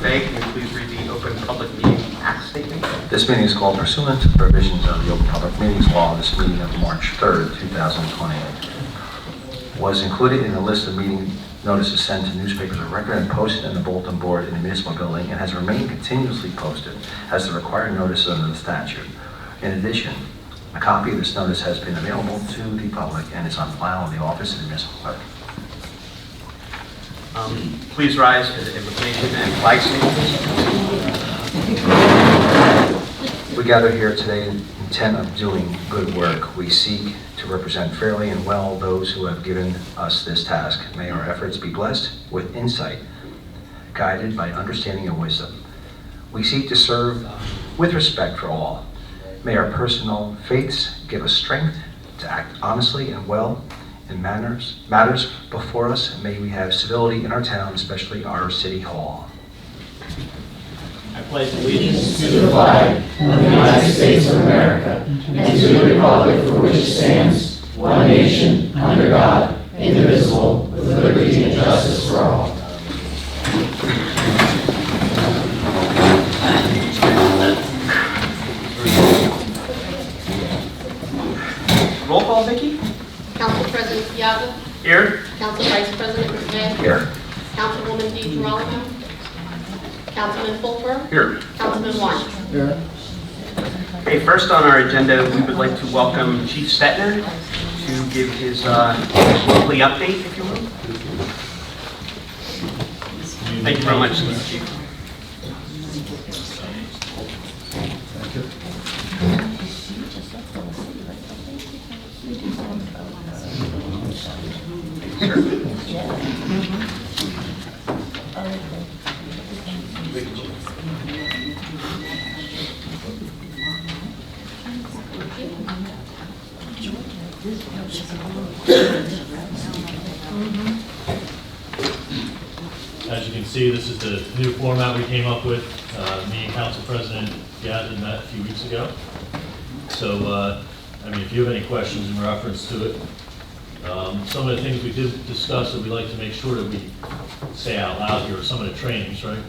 Fay, can you please read the Open Public Meeting Act statement? This meeting is called pursuant to the provisions of the Open Public Meetings Law. This meeting of March 3rd, 2028 was included in the list of meeting notices sent to newspapers of record and posted in the bulletin board in the municipal building and has remained continuously posted as the required notice under the statute. In addition, a copy of this notice has been available to the public and is on file in the office of the municipal clerk. Please rise for the invocation and flag salute. We gather here today in intent of doing good work. We seek to represent fairly and well those who have given us this task. May our efforts be blessed with insight, guided by understanding and wisdom. We seek to serve with respect for all. May our personal faiths give us strength to act honestly and well in matters before us. May we have civility in our town, especially our city hall. I pledge allegiance to the flag of the United States of America and to the republic for which it stands, one nation, under God, indivisible, with liberty and justice for all. Roll call, Vicki. Council President Piazza. Here. Council Vice President McMahon. Here. Councilwoman DeGirolamo. Councilman Fulper. Here. Councilman Warren. Here. Okay, first on our agenda, we would like to welcome Chief Stetner to give his monthly update, if you will. Thank you very much, Chief. Thank you. As you can see, this is the new format we came up with. Me and Council President Gavin met a few weeks ago. So, if you have any questions in reference to it, some of the things we did discuss that we like to make sure that we say out loud here are some of the trainings, right?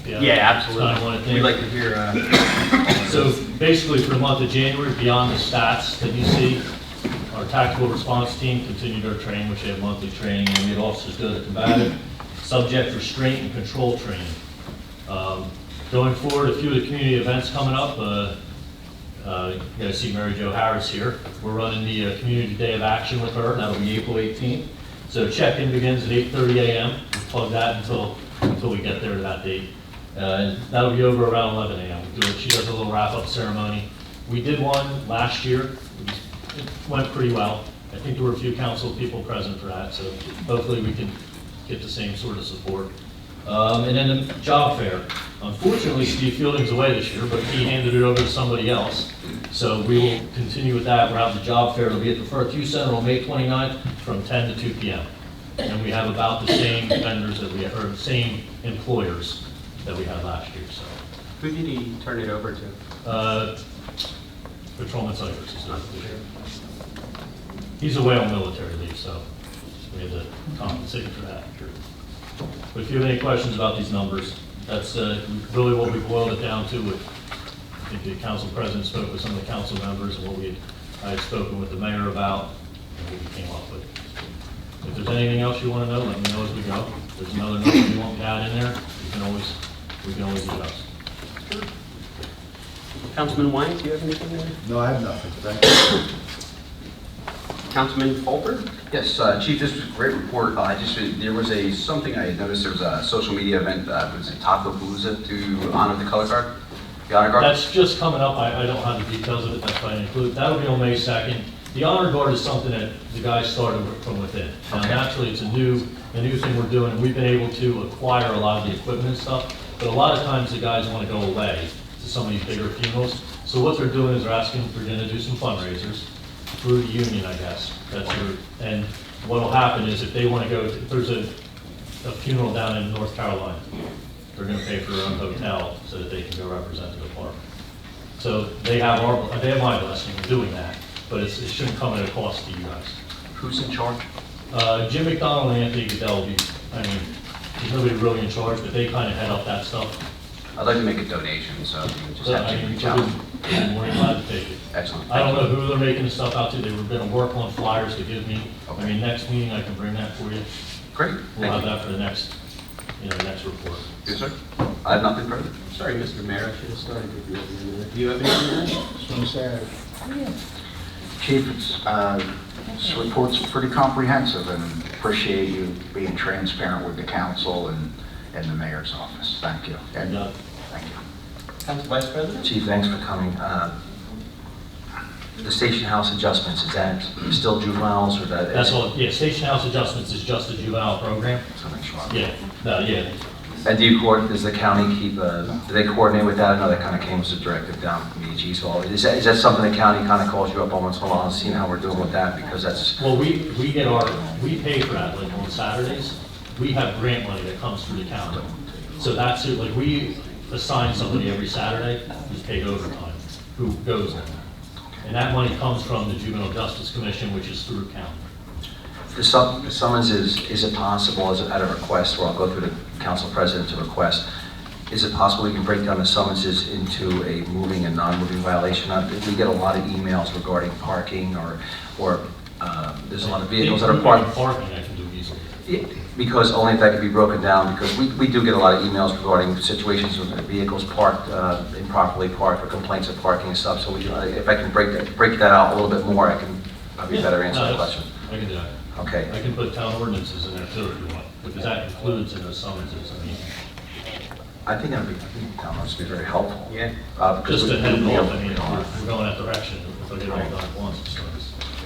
Yeah, absolutely. Kind of one of the We'd things. like to hear. So basically for the month of January, beyond the stats that you see, our tactical response team continued their training, which they have monthly training, and we had officers go to combative, subject restraint and control training. Going forward, a few of the community events coming up. You guys see Mary Jo Harris here. We're running the Community Day of Action with her. That'll be April 18th. So check-in begins at 8:30 a.m. We'll plug that until we get there to that date. And that'll be over around 11 a.m. She does a little wrap-up ceremony. We did one last year. It went pretty well. I think there were a few council people present for that, so hopefully we can get the same sort of support. And then the job fair. Unfortunately, Steve Fielding's away this year, but he handed it over to somebody else. So we will continue with that. We'll have the job fair. It'll be at the Firth Youth Center on May 29th from 10 to 2 p.m. And we have about the same vendors that we or same employers that we had last year. So. Who did he turn it over to? Patrolman Cyphers is not here. He's away on military leave, so we had to compensate for that. But if you have any questions about these numbers, that's really what we boiled it down to. I think the council president spoke with some of the council members and what I had spoken with the mayor about and what we came up with. If there's anything else you want to know, let me know as we go. If there's another number you want me to add in there, we can always adjust. Sure. Councilman Wine, do you have anything there? No, I have nothing. Thank you. Councilman Fulper? Yes, Chief, this was a great report. There was something I had noticed. There was a social media event. Was it Taco Palooza to honor the color guard? The honor guard? That's just coming up. I don't have the details of it. That's why I include. That'll be on May 2nd. The honor guard is something that the guys started from within. Now, Okay. naturally, it's a new thing we're doing. We've been able to acquire a lot of the equipment and stuff, but a lot of times the guys want to go away to some of these bigger funerals. So what they're doing is they're asking if we're going to do some fundraisers through the union, I guess. And what will happen is if they want to go, if there's a funeral down in North Carolina, they're going to pay for their own hotel so that they can go represent the park. So they have my blessing in doing that, but it shouldn't come at a cost to you guys. Who's in charge? Jim McDonald and Anthony Goodell will be, there's nobody really in charge, but they kind of head up that stuff. I'd like to make a donation, so you can just But have I to mean, reach out. we're more than glad to take it. Excellent. I don't know who they're making the stuff out to. They were gonna work on flyers to give me. I Okay. mean, next meeting, I can bring that for you. Great, We'll have thank you. that for the next, next report. Yes, sir. I have nothing further. Sorry, Mr. Mayor, I should have started with you. Do you have anything to add? Chief, this report's pretty comprehensive, and appreciate you being transparent with the council and the mayor's office. Thank you. And Yeah. thank you. Council Vice President? Chief, thanks for coming. The station house adjustments, is that still juveniles or that? That's all, yeah, station house adjustments is just a juvenile program. So make sure. Yeah, no, yeah. And does the county keep, do they coordinate with that? I know that kind of came as a directive down from the AG's office. Is that something the county kind of calls you up on once in a while and seeing how we're doing with that? Because that's, Well, we pay for that, like on Saturdays. We have grant money that comes through the county. So that's it, like we assign somebody every Saturday who's paid overtime, who goes there. And that money comes from the Juvenile Justice Commission, which is through county. the summons is it possible, as at a request, or I'll go through the council president to request, is it possible we can break down the summonses into a moving and non-moving violation? We get a lot of emails regarding parking or there's a lot of vehicles that are parked. Parking, I can do easily. Because only if that could be broken down, because we do get a lot of emails regarding situations where the vehicles parked, improperly parked, or complaints of parking and stuff, so if I can break that out a little bit more, I can probably better answer the question. I can do that. Okay. I can put town ordinances in there too if you want, because that includes in those summonses, I mean, I think that would be very helpful. Yeah. Because just to head we- it off, I mean, if we're going that direction, if I get it all done at once, it's nice.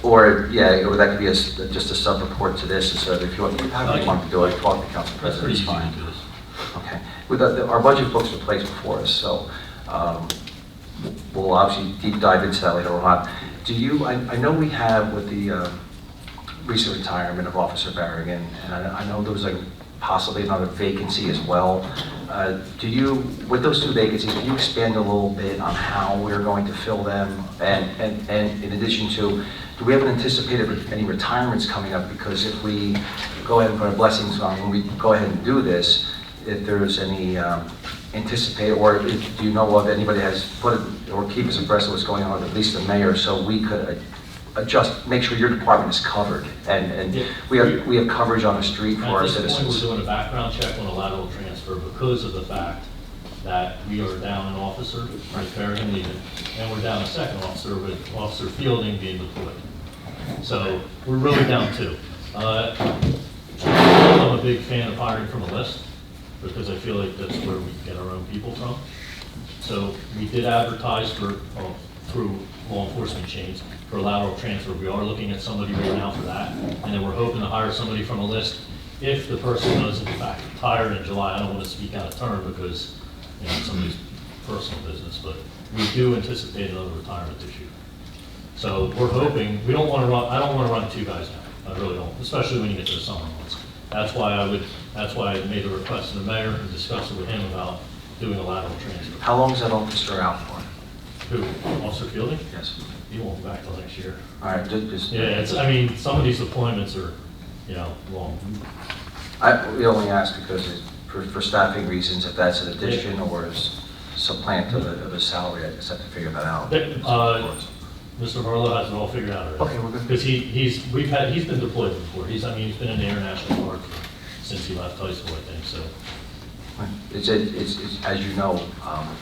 Or that could be just a sub-report to this, so if you however you want to do it, talk to council That's president, pretty it's easy fine. to do this. Okay. With our budget books are placed before us, so we'll obviously deep dive into that later on. I know we have with the recent retirement of Officer Barrigan, and I know there was possibly another vacancy as well. With those two vacancies, can you expand a little bit on how we're going to fill them? And in addition to, do we have an anticipated any retirements coming up? Because if we go ahead and put our blessings on, when we go ahead and do this, if there's any anticipated, or do you know of anybody has put it, or keep us abreast of what's going on, at least the mayor, so we could adjust, make sure your department is covered, and Yeah. we have coverage on the street for our At this point, citizens. we're doing a background check on a lateral transfer because of the fact that we are down an officer, Frank Berrigan leaving, and we're down a second officer with Officer Fielding being deployed. So we're really down two. I'm a big fan of hiring from a list because I feel like that's where we get our own people from. So we did advertise through law enforcement chains for a lateral transfer. We are looking at somebody right now for that. And then we're hoping to hire somebody from a list if the person does in fact retire in July. I don't want to speak out of turn because, it's somebody's personal business, but we do anticipate another retirement this year. So we're hoping, I don't want to run two guys now. I really don't, especially when you get to the summer months. That's why I made a request to the mayor and discussed it with him about doing a lateral transfer. How long is that officer out for? Who, Officer Fielding? Yes. He won't be back till next year. All right, just. Yeah, some of these deployments are, long. We only ask because for staffing reasons, if that's an addition or is supplant of a salary, I just have to figure that out. Mr. Harlow has it all figured out already. Okay, we're good. Because he's been deployed before. He's been in the International Guard since he left high school, I think, so. It's as you know,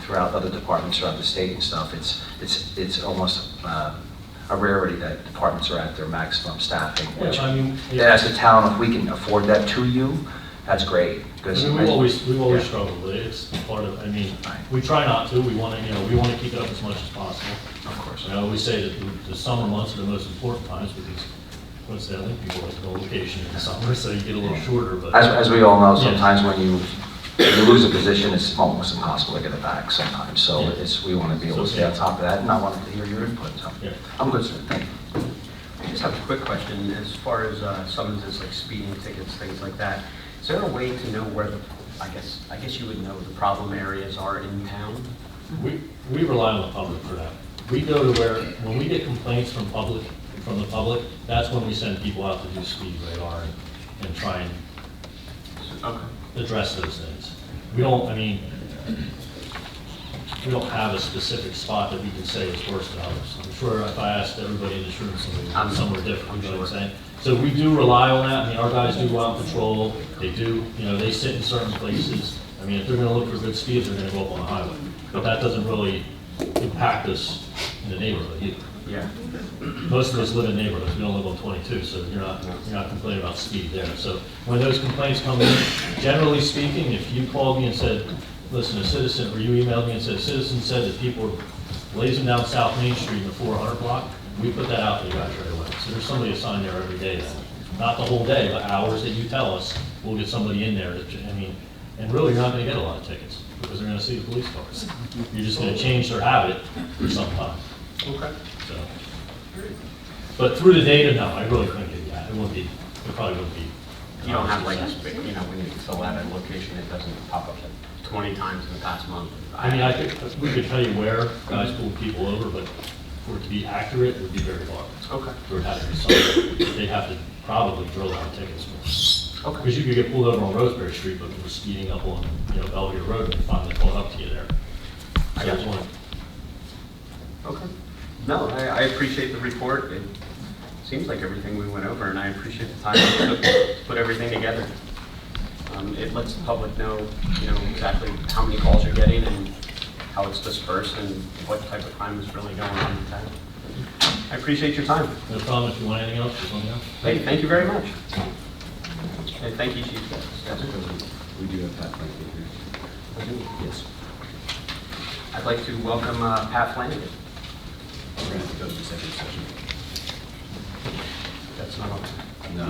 throughout other departments throughout the state and stuff, it's almost a rarity that departments are at their maximum staffing. Which, as a town, if we can afford that to you, that's great. Because We've always struggled with it. It's part of, we try not to. We want to keep it up as much as possible. Of course. I always say that the summer months are the most important times because coincidentally, people like to go on vacation in the summer, so you get a little shorter, but. As we all know, Yeah. sometimes when you lose a position, it's almost impossible to get it back sometimes. So Yeah. we want to be able to stay on top of that, and I wanted to hear your input. So Yeah. I'm good, sir. Thank you. I just have a quick question. As far as summonses like speeding tickets, things like that, is there a way to know where I guess you would know the problem areas are in town? We rely on the public for that. We go to when we get complaints from the public, that's when we send people out to do speed radar and try and Okay. address those things. We don't, I mean, we don't have a specific spot that we can say is worse than others. I'm sure if I asked everybody in this room, somebody would be somewhere different, you know what I'm saying? So we do rely on that. I mean, our guys do go out and patrol. They do, you know, they sit in certain places. I mean, if they're gonna look for good speeds, they're gonna go up on the highway. But that doesn't really impact us in the neighborhood either. Yeah. Most of us live in neighborhoods, we don't live on 22, so you're not complaining about speed there. So when those complaints come in, generally speaking, if you called me and said, listen, a citizen, or you emailed me and said, a citizen said that people are blazing down South Main Street in the 400 block, we put that out to you guys right away. So there's somebody assigned there every day then. Not the whole day, but hours that you tell us, we'll get somebody in there. I mean, and really, you're not gonna get a lot of tickets, because they're gonna see the police cars. You're just gonna change their habit for some time. Okay. So, but through the data, no, I really couldn't give you that. It probably wouldn't be. You don't have like a, you know, when you fill out a location, it doesn't pop up 20 times in the past month. I mean, we could tell you where guys pulled people over, but for it to be accurate, it would be very hard. Okay. There would have to be something, they'd have to probably drill down tickets for. Okay. Because you could get pulled over on Roseberry Street, but you were speeding up on, you know, Belvedere Road, and they finally caught up to you there. I got you. Okay. No, I appreciate the report. It seems like everything we went over, and I appreciate the time it took to put everything together. It lets the public know, you know, exactly how many calls you're getting and how it's dispersed and what type of crime is really going on in town. I appreciate your time. No problem. If you want anything else, just let me know. Hey, thank you very much. And thank you, Chief. We do have that, thank you. Yes. I'd like to welcome Pat Flanagan. We're going to have to go to executive session. That's not on. No.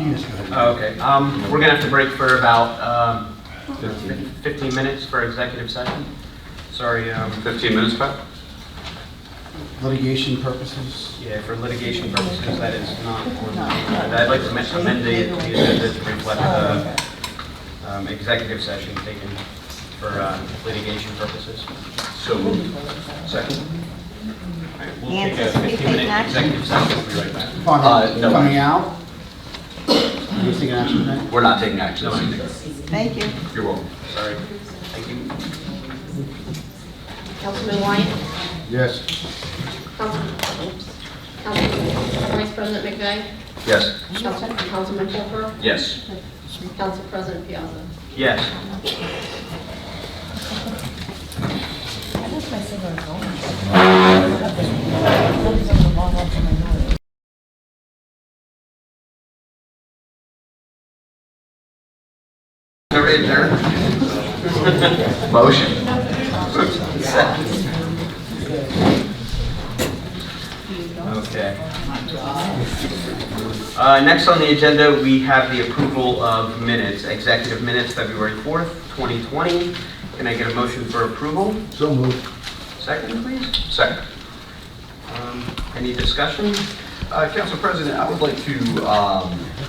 Oh, okay. We're going to have to break for about 15 minutes for executive session. Sorry. 15 minutes, Pat? Litigation purposes? Yeah, for litigation purposes, that is not. I'd like to amend the agenda to reflect executive session taken for litigation purposes. So moved. Second? All right, we'll take a 15-minute executive session. We'll be right back. No. Coming out? You taking action tonight? We're not taking action. Thank you. You're welcome. Sorry. Thank you. Councilman Wyatt? Yes. Councilman Vice President McVeigh? Yes. Councilman Fulper? Yes. Council President Piazza? Yes. Already there? Motion. Okay. Next on the agenda, we have the approval of minutes, executive minutes, February 4th, 2020. Can I get a motion for approval? So moved. Second, please. Second. Any discussion? Council President, I would like to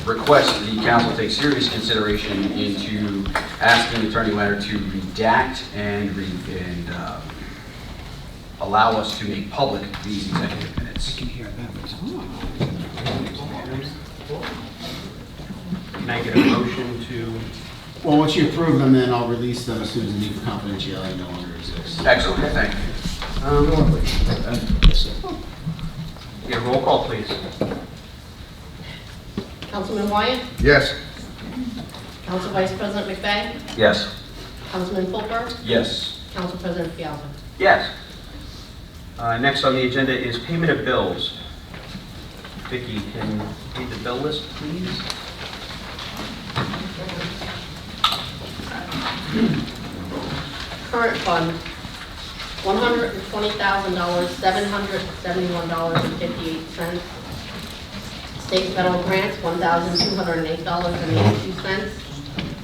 request the council take serious consideration into asking Attorney Leonard to redact and allow us to make public these executive minutes. Can I get a motion to? Well, once you approve them, then I'll release them as soon as the need for confidentiality no longer exists. Excellent, thank you. Yeah, roll call, please. Councilman Wyatt? Yes. Council Vice President McVeigh? Yes. Councilman Fulper? Yes. Council President Piazza? Yes. Next on the agenda is payment of bills. Vicki, can you read the bill list, please? Current fund, $120,000, $771.58. State federal grants, $1,208.82.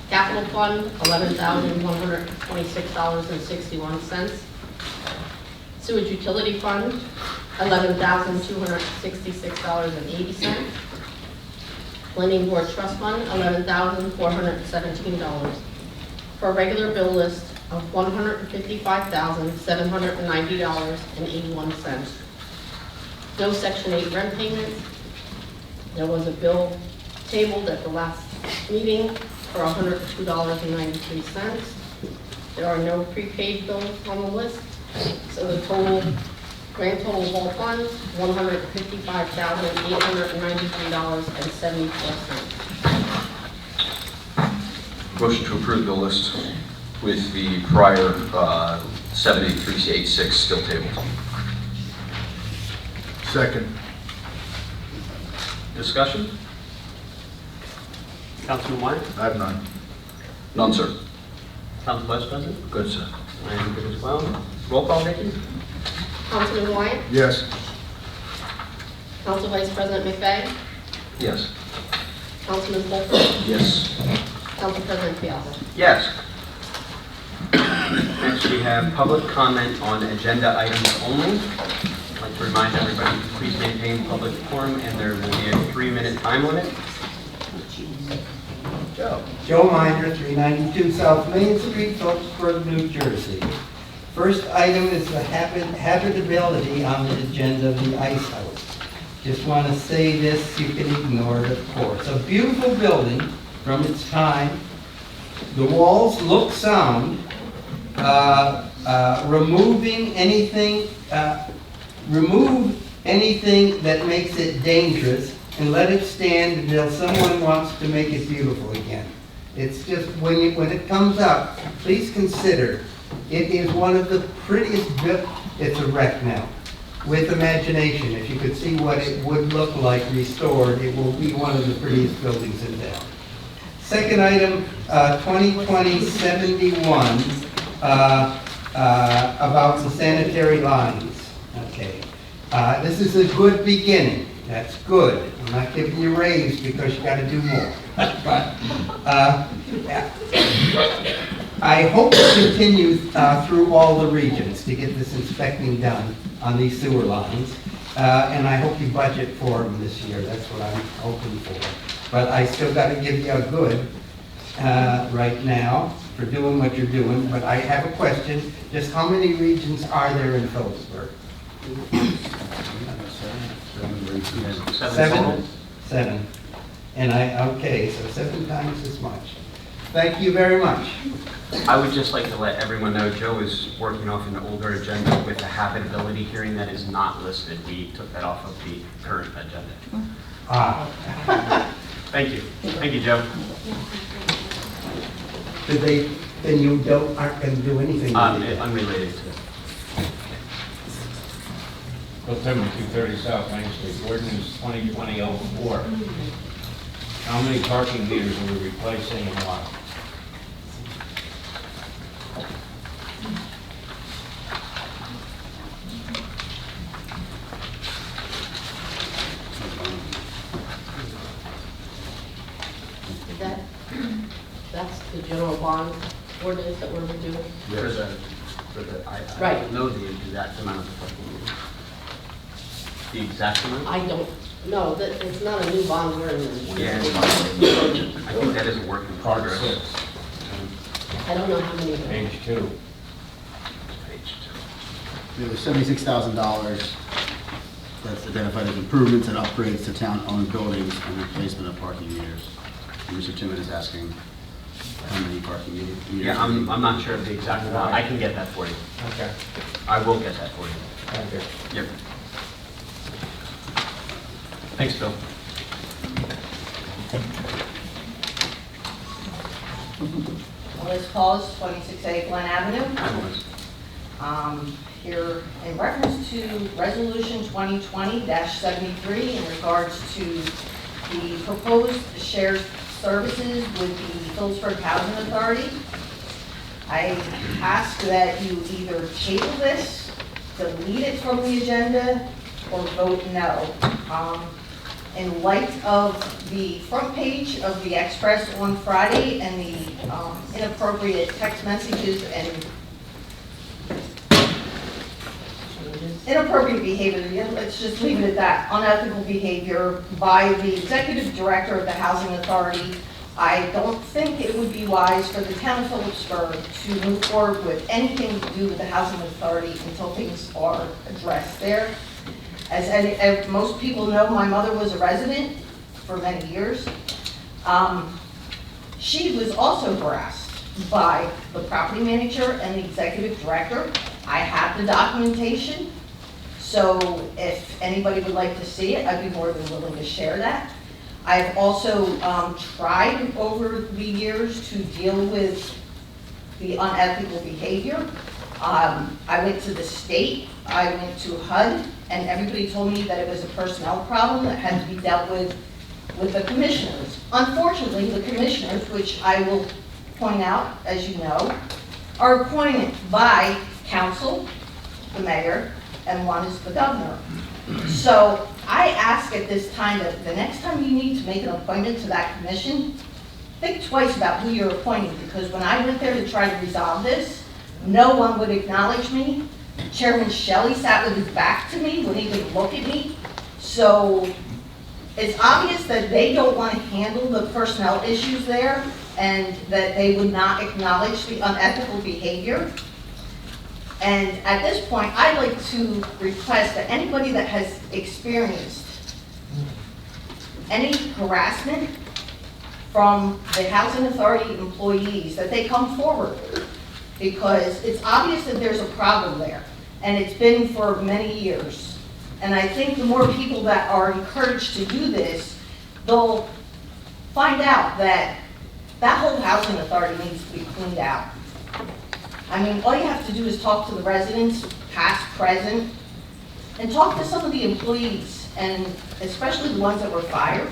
Capital fund, $11,126.61. Sewage utility fund, $11,266.80. Planning board trust fund, $11,417. For a regular bill list of $155,790.81. No Section 8 rent payments. There was a bill tabled at the last meeting for $102.93. There are no prepaid bills on the list, so the grand total of all funds, $155,893.74. Motion to approve the list with the prior 78386 still tabled. Second. Discussion? Councilman Wyatt? I have none. None, sir. Council Vice President? Good, sir. I am good as well. Roll call, Nikki? Councilman Wyatt? Yes. Council Vice President McVeigh? Yes. Councilman Fulton? Yes. Council President Piazza? Yes. Next, we have public comment on agenda items only. I'd like to remind everybody to please maintain public forum, and there will be a 3-minute time limit. Joe? Joe Miner, 392 South Main Street, Phillipsburg, New Jersey. First item is the habitability on the agenda of the ice house. Just want to say this, you can ignore it, of course. A beautiful building from its time. The walls look sound. Remove anything that makes it dangerous and let it stand until someone wants to make it beautiful again. It's just, when it comes up, please consider, it is one of the prettiest, it's a wreck now. With imagination, if you could see what it would look like restored, it will be one of the prettiest buildings in town. Second item, 2020-71, about the sanitary lines. Okay. This is a good beginning. That's good. I'm not giving you a raise because you got to do more. But I hope to continue through all the regions to get this inspecting done on these sewer lines. And I hope you budget for them this year. That's what I'm hoping for. But I still got to give you a good right now for doing what you're doing. But I have a question. Just how many regions are there in Phillipsburg? 7? 7. And okay, so 7 times as much. Thank you very much. I would just like to let everyone know Joe is working off an older agenda with a habitability hearing that is not listed. We took that off of the current agenda. Thank you. Thank you, Joe. Then you aren't going to do anything with it? Unrelated to Bill Timmons, 230 South Main Street, ordinance 2020-04. How many parking meters are we replacing and why? That's the general bond ordinance that we're doing. I Right. don't know the exact amount of the parking meters. The exact amount? I don't know, it's not a new bond ordinance. Yeah. I think that is a work in Part progress. 6, I don't know how many. page 2. There was $76,000 that's identified as improvements and upgrades to town-owned buildings and replacement of parking meters. And Mr. Timmons is asking how many parking meters. Yeah, I'm not sure of the exact amount. I can get that for you. Okay, I will get that for you. thank you. Yep. Thanks, Bill. Liz Paul's 26A Glen Avenue. I was. Here in reference to Resolution 2020-73 in regards to the proposed shared services with the Phillipsburg Housing Authority. I ask that you either table this, delete it from the agenda, or vote no. In light of the front page of the Express on Friday and the inappropriate text messages and inappropriate behavior, let's just leave it at that, unethical behavior by the executive director of the Housing Authority, I don't think it would be wise for the town of Phillipsburg to move forward with anything to do with the Housing Authority until things are addressed there. As most people know, my mother was a resident for many years. She was also harassed by the property manager and the executive director. I have the documentation, so if anybody would like to see it, I'd be more than willing to share that. I've also tried over the years to deal with the unethical behavior. I went to the state, I went to HUD, and everybody told me that it was a personnel problem that had to be dealt with the commissioners. Unfortunately, the commissioners, which I will point out, as you know, are appointed by council, the mayor, and one is the governor. So I ask at this time that the next time you need to make an appointment to that commission, think twice about who you're appointing, because when I went there to try to resolve this, no one would acknowledge me. Chairman Shelley sat with his back to me, wouldn't even look at me. So it's obvious that they don't want to handle the personnel issues there and that they would not acknowledge the unethical behavior. And at this point, I'd like to request that anybody that has experienced any harassment from the Housing Authority employees, that they come forward, because it's obvious that there's a problem there, and it's been for many years. And I think the more people that are encouraged to do this, they'll find out that that whole Housing Authority needs to be cleaned out. I mean, all you have to do is talk to the residents, past, present, and talk to some of the employees, and especially the ones that were fired.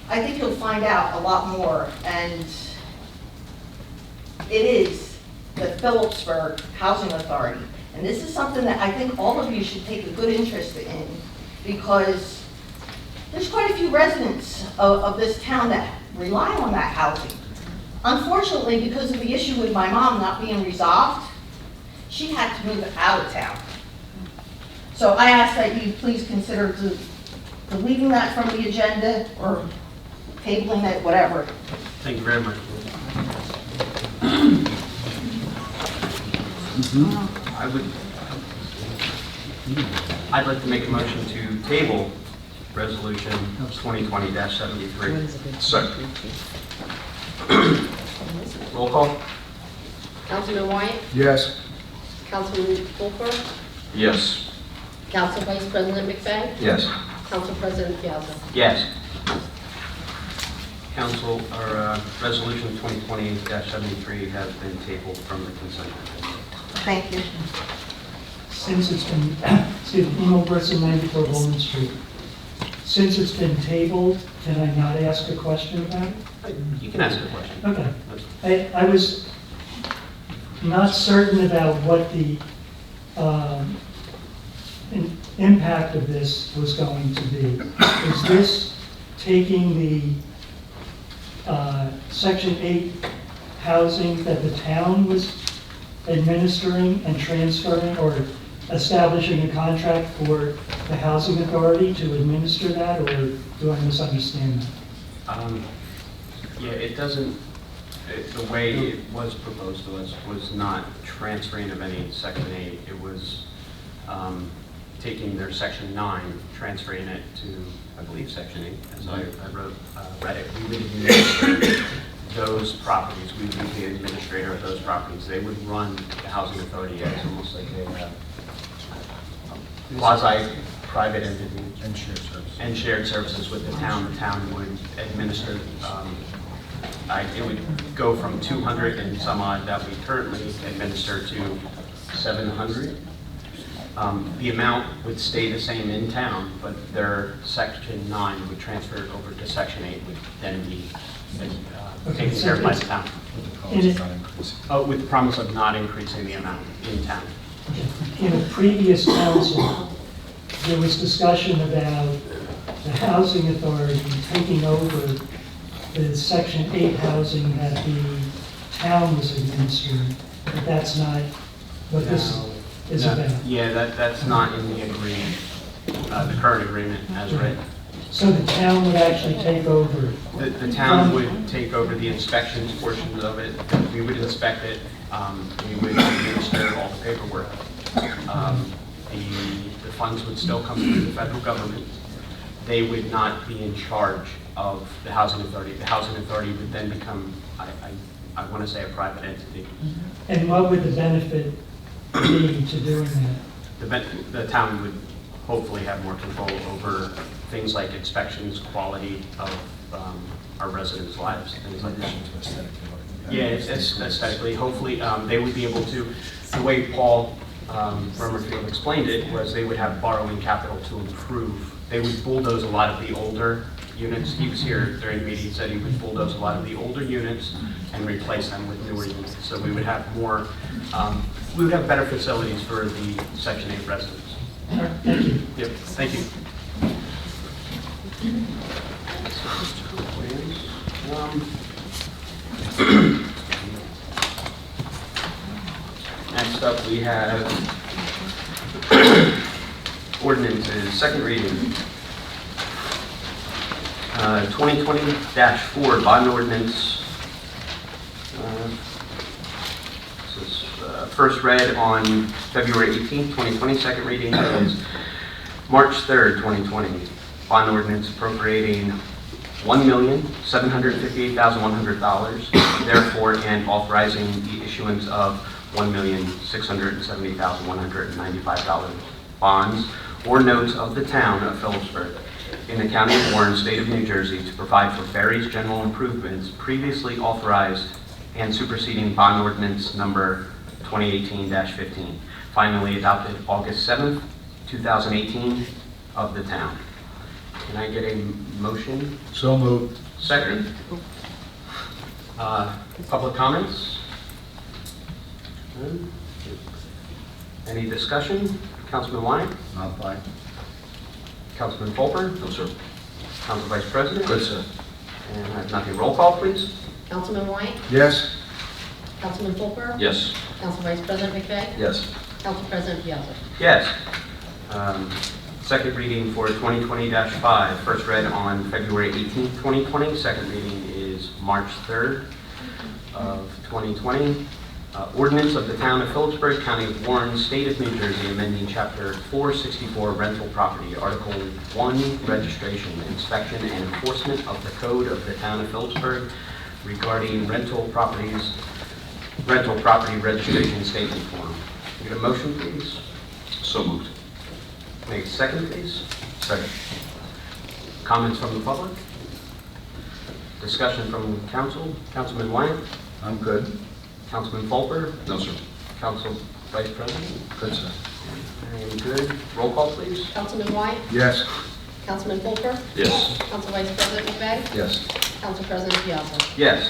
I think you'll find out a lot more, and it is the Phillipsburg Housing Authority. And this is something that I think all of you should take a good interest in, because there's quite a few residents of this town that rely on that housing. Unfortunately, because of the issue with my mom not being resolved, she had to move out of town. So I ask that you please consider deleting that from the agenda or tabling it, whatever. Thank you very much. I'd like to make a motion to table Resolution 2020-73. Second. Roll call? Councilman Wyatt, Yes. Councilman Fulfer, Yes. Council Vice President McFay, Yes. Council President Piazza. Yes. Council, or Resolution 2020-73 has been tabled from the consent agenda. Thank you. Since it's been, excuse me, Emo Brisson, 94 Bowman Street. Since it's been tabled, can I not ask a question about it? You can ask a question. Okay. I was not certain about what the impact of this was going to be. Is this taking the Section 8 housing that the town was administering and transferring, or establishing a contract for the housing authority to administer that, or do I misunderstand that? Yeah, it doesn't, the way it was proposed to us was not transferring of any Section 8. It was taking their Section 9, transferring it to, I believe, Section 8, as I read it. We would administer those properties. We would be the administrator of those properties. They would run the housing authority as almost like a quasi-private entity. And shared services. And shared services with the town. The town would administer, it would go from 200 and some odd that we currently administer to 700. The amount would stay the same in town, but their Section 9 would transfer over to Section 8, would then be taken care of by the town. With the promise of not increasing the amount in town. In a previous council, there was discussion about the housing authority taking over the Section 8 housing that the town was administering, but that's not what this is about. Yeah, that's not in the agreement, the current agreement as written. So the town would actually take over? The town would take over the inspections portions of it. We would inspect it. We would administer all the paperwork. The funds would still come through the federal government. They would not be in charge of the housing authority. The housing authority would then become, I want to say, a private entity. And what would the benefit be to doing that? The town would hopefully have more control over things like inspections, quality of our residents' lives, things like that. Yeah, it's aesthetically. Hopefully, they would be able to, the way Paul Romerfield explained it, was they would have borrowing capital to improve. They would bulldoze a lot of the older units. He was here during the meeting, he said he would bulldoze a lot of the older units and replace them with newer units. So we would have more, we would have better facilities for the Section 8 residents. All right, thank you. Yep, thank you. Next up, we have ordinances, second reading. 2020-4 bond ordinance. This is first read on February 18th, 2020. Second reading is March 3rd, 2020. Bond ordinance appropriating $1,758,100, therefore, and authorizing the issuance of $1,670,195 bonds or notes of the town of Phillipsburg in the county of Warren, state of New Jersey, to provide for various general improvements previously authorized and superseding bond ordinance number 2018-15, finally adopted August 7th, 2018 of the town. Can I get a motion? So moved. Second. Public comments? None? Any discussion? Councilman Wyatt? Not fine. Councilman Fulper? No, sir. Council Vice President? Good, sir. And I have nothing. Roll call, please. Councilman White? Yes. Councilman Fulper? Yes. Council Vice President McVeigh? Yes. Council President Piazza? Yes. Second reading for 2020-5, first read on February 18th, 2020. Second reading is March 3rd of 2020. Ordinance of the Town of Phillipsburg, County of Warren, State of New Jersey, amending Chapter 464, Rental Property, Article 1, Registration, Inspection, and Enforcement of the Code of the Town of Phillipsburg regarding rental property registration statement form. Get a motion, please? So moved. Make a second, please. Second. Comments from the public? Discussion from council? Councilman Wyatt? I'm good. Councilman Fulper? No, sir. Council Vice President? Good, sir. I am good. Roll call, please. Councilman White? Yes. Councilman Fulper? Yes. Council Vice President McVeigh? Yes. Council President Piazza? Yes.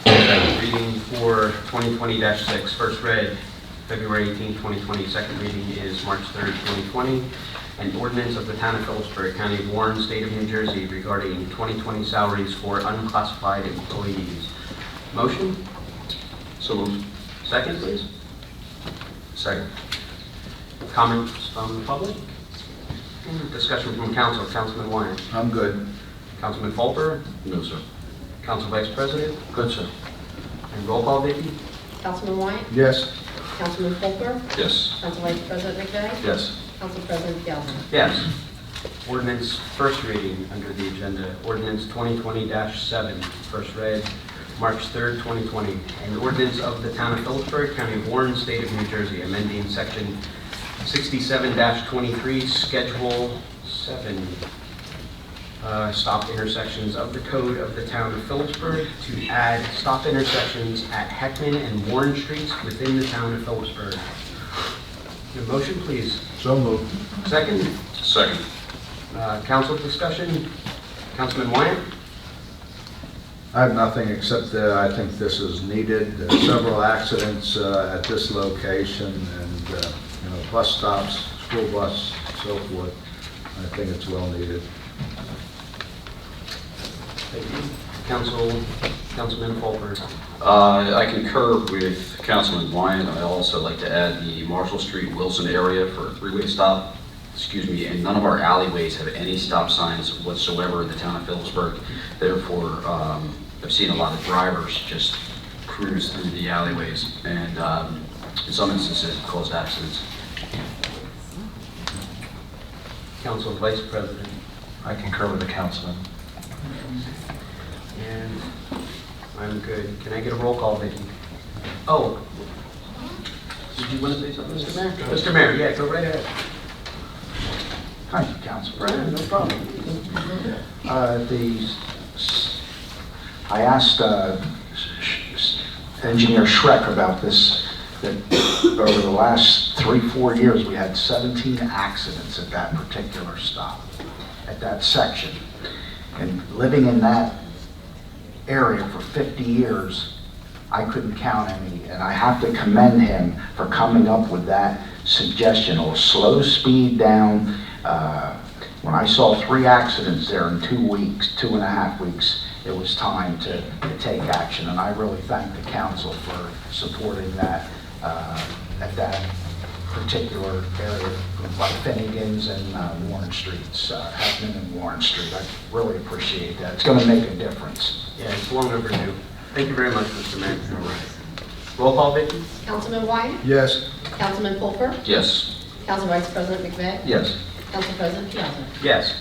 Second reading for 2020-6, first read February 18, 2020. Second reading is March 3rd, 2020. An ordinance of the Town of Phillipsburg, County of Warren, State of New Jersey regarding 2020 salaries for unclassified employees. Motion? So moved. Second, please. Second. Comments from the public? Discussion from council. Councilman Wyatt. I'm good. Councilman Fulper. No, sir. Council Vice President. Good, sir. And roll call, Vicky. Councilman White? Yes. Councilman Fulper? Yes. Council Vice President McVeigh? Yes. Council President Piazza? Yes. Ordinance first reading under the agenda. Ordinance 2020-7, first read March 3rd, 2020. An ordinance of the Town of Phillipsburg, County of Warren, State of New Jersey, amending Section 67-23, Schedule 7, stop intersections of the Code of the Town of Phillipsburg to add stop intersections at Heckman and Warren Streets within the Town of Phillipsburg. Your motion, please. So moved. Second. Second. Council discussion. Councilman Wyatt? I have nothing except that I think this is needed. There's several accidents at this location and, bus stops, school bus, so forth. I think it's well needed. Thank you. Councilman Fulper. I concur with Councilman Wyatt. I also like to add the Marshall Street Wilson area for a three-way stop. And none of our alleyways have any stop signs whatsoever in the Town of Phillipsburg. Therefore, I've seen a lot of drivers just cruise through the alleyways and in some instances caused accidents. Council Vice President. I concur with the councilman. I'm good. Can I get a roll call, Vicki? Oh, did you want to say something, Mr. Mayor? Mr. Mayor, yeah, go right ahead. Thank you, Council President. No problem. I asked Engineer Schreck about this, that over the last 3-4 years, we had 17 accidents at that particular stop, at that section. And living in that area for 50 years, I couldn't count any, and I have to commend him for coming up with that suggestion, or slow speed down. When I saw 3 accidents there in 2 weeks, 2.5 weeks, it was time to take action, and I really thank the council for supporting that at that particular area, like Finnegan's and Warren Streets, Hackman and Warren Street. I really appreciate that. It's going to make a difference. Yeah, it's long overdue. Thank you very much, Mr. Mayor. All right. Roll call, Vicki? Councilman Wyatt? Yes. Councilman Pulper? Yes. Council Vice President McVeigh? Yes. Council President Piazza? Yes.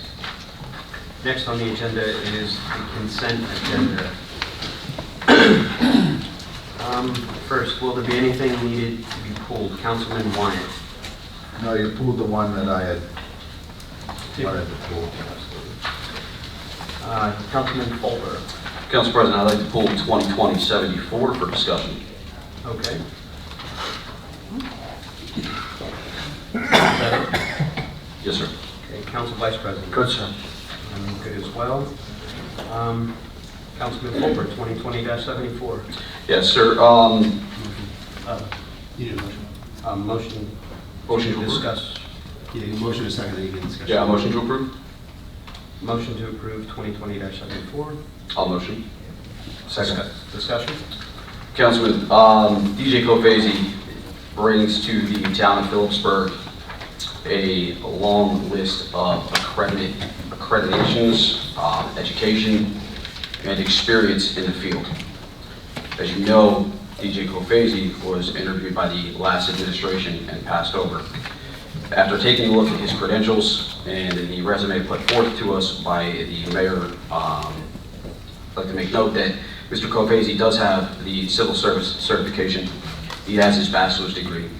Next on the agenda is the consent agenda. First, will there be anything needed to be pulled? Councilman Wyatt. No, you pulled the one that I had wanted to pull. Councilman Pulver. Council President, I'd like to pull 2020-74 for discussion. Okay. Yes, sir. Okay, Council Vice President. Good, sir. I'm good as well. Councilman Pulver, 2020-74. Yes, sir. Motion Motion to to discuss. Yeah, motion is second, then you can discuss. Yeah, motion to approve? Motion to approve 2020-74. I'll motion. Second. Discussion? Councilman, DJ Kofesi brings to the town of Phillipsburg a long list of accreditations, education, and experience in the field. As you know, DJ Kofesi was interviewed by the last administration and passed over. After taking a look at his credentials and the resume put forth to us by the mayor, I'd like to make note that Mr. Kofesi does have the civil service certification. He has his bachelor's degree.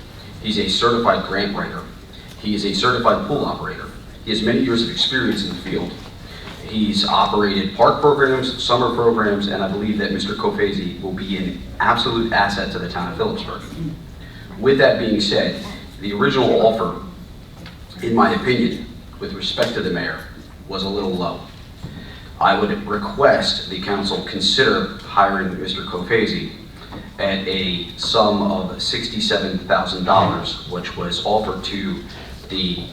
He's a certified grant writer. He is a certified pool operator. He has many years of experience in the field. He's operated park programs, summer programs, and I believe that Mr. Kofesi will be an absolute asset to the town of Phillipsburg. With that being said, the original offer, in my opinion, with respect to the mayor, was a little low. I would request the council consider hiring Mr. Kofesi at a sum of $67,000, which was offered to the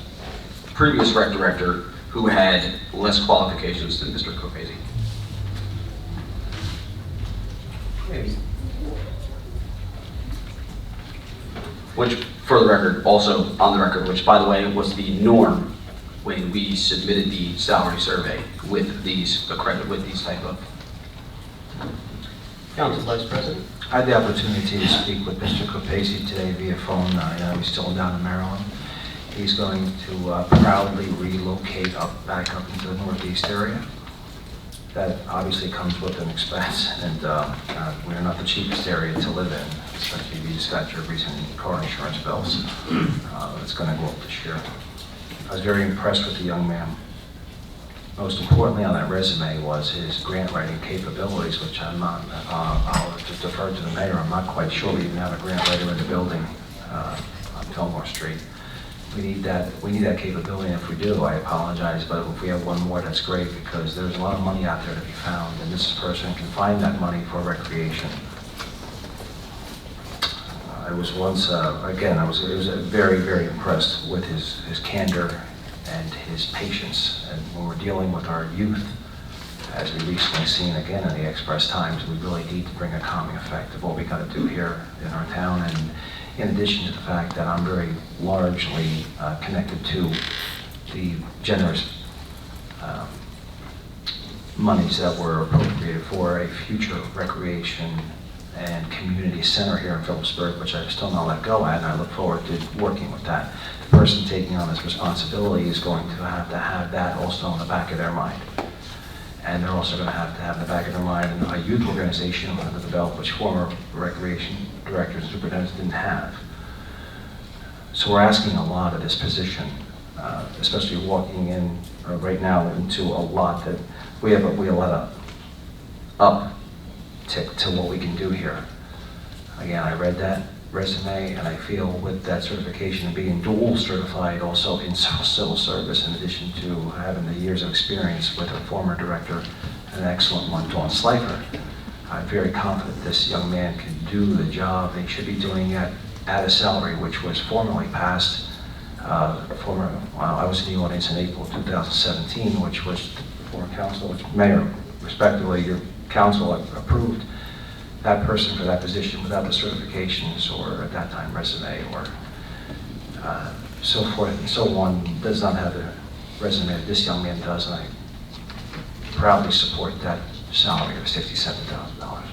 previous rec director who had less qualifications than Mr. Kofesi. Which, for the record, also on the record, which by the way was the norm when we submitted the salary survey with these type of. Council Vice President. I had the opportunity to speak with Mr. Kofesi today via phone. He's still down in Maryland. He's going to proudly relocate back up into the northeast area. That obviously comes with an expense, and we're not the cheapest area to live in, especially if you just got your recent car insurance bills. It's going to go up this year. I was very impressed with the young man. Most importantly on that resume was his grant writing capabilities, which I'm not, I'll just defer to the mayor. I'm not quite sure we even have a grant writer in the building on Fillmore Street. We need that capability, and if we do, I apologize, but if we have one more, that's great, because there's a lot of money out there to be found, and this person can find that money for recreation. I was once, again, I was very, very impressed with his candor and his patience. And when we're dealing with our youth, as we recently seen again in the Express Times, we really need to bring a calming effect of what we got to do here in our town. And in addition to the fact that I'm very largely connected to the generous monies that were appropriated for a future recreation and community center here in Phillipsburg, which I've still not let go at, and I look forward to working with that. The person taking on this responsibility is going to have that also in the back of their mind. And they're also going to have in the back of their mind a youth organization under the belt, which former recreation directors and superintendents didn't have. So we're asking a lot of this position, especially walking in right now into a lot that we have a lot of uptick to what we can do here. Again, I read that resume, and I feel with that certification and being dual certified also in civil service, in addition to having the years of experience with a former director, an excellent one, Dawn Slifer, I'm very confident this young man can do the job and he should be doing it at a salary which was formally passed. I was in the audience in April 2017, which was the former council, which Mayor, respectively, your council approved that person for that position without the certifications or at that time resume or so forth and so on, does not have the resume that this young man does, and I proudly support that salary of $67,000.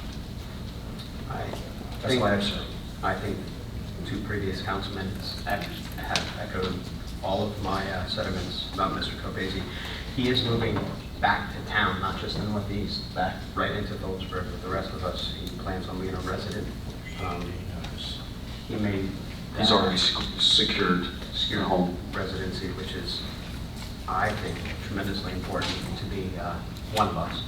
That's why I've served. I think two previous councilmen have echoed all of my sentiments about Mr. Copese. He is moving back to town, not just in the Northeast, back right into Phillipsburg with the rest of us. He plans on being a resident. He made He's already secured secure home residency, which is, I think, tremendously important to be one of us.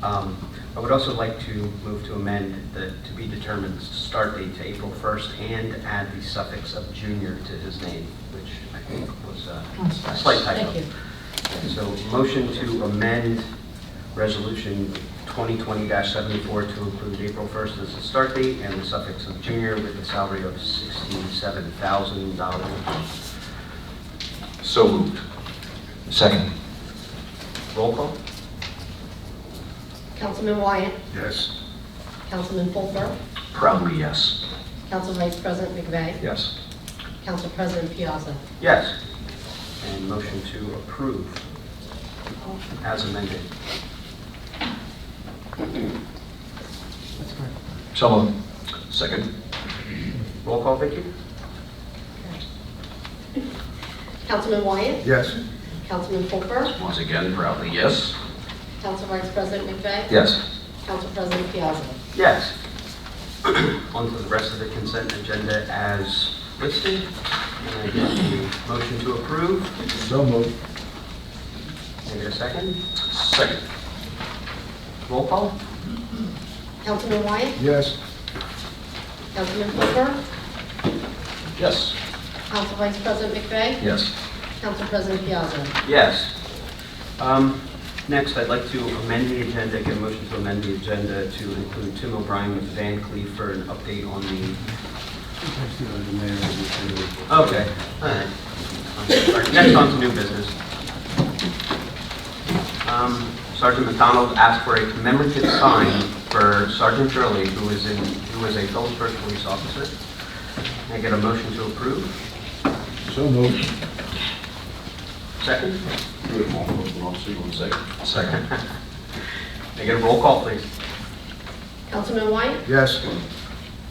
I would also like to move to amend the to be determined start date to April 1st and add the suffix of junior to his name, which I think was a slight typo. Thank you. So motion to amend resolution 2020-74 to include April 1st as the start date and the suffix of junior with a salary of $67,000. So moved. Second. Roll call? Councilman Wyatt, Yes. Councilman Fulper, Proudly yes. Council Vice President McVeigh, Yes. Council President Piazza. Yes. And motion to approve as amended. So moved. Second. Roll call, Vicky? Councilman Wyatt, Yes. Councilman Fulper, Once again, proudly yes. Council Vice President McVeigh, Yes. Council President Piazza. Yes. On to the rest of the consent agenda as listed. And I get the motion to approve. So moved. Can I get a second? Second. Roll call? Councilman Wyatt, Yes. Councilman Fulper, Yes. Council Vice President McVeigh, Yes. Council President Piazza. Yes. Next, I'd like to amend the agenda, get a motion to amend the agenda to include Tim O'Brien with Van Cleef for an update on the... Okay, all right. Next on to new business. Sergeant McDonald asked for a commemorative sign for Sergeant Shirley, who is a Phillipsburg police officer. Can I get a motion to approve? So moved. Second? Second. Second. Can I get a roll call, please? Councilman Wyatt, Yes.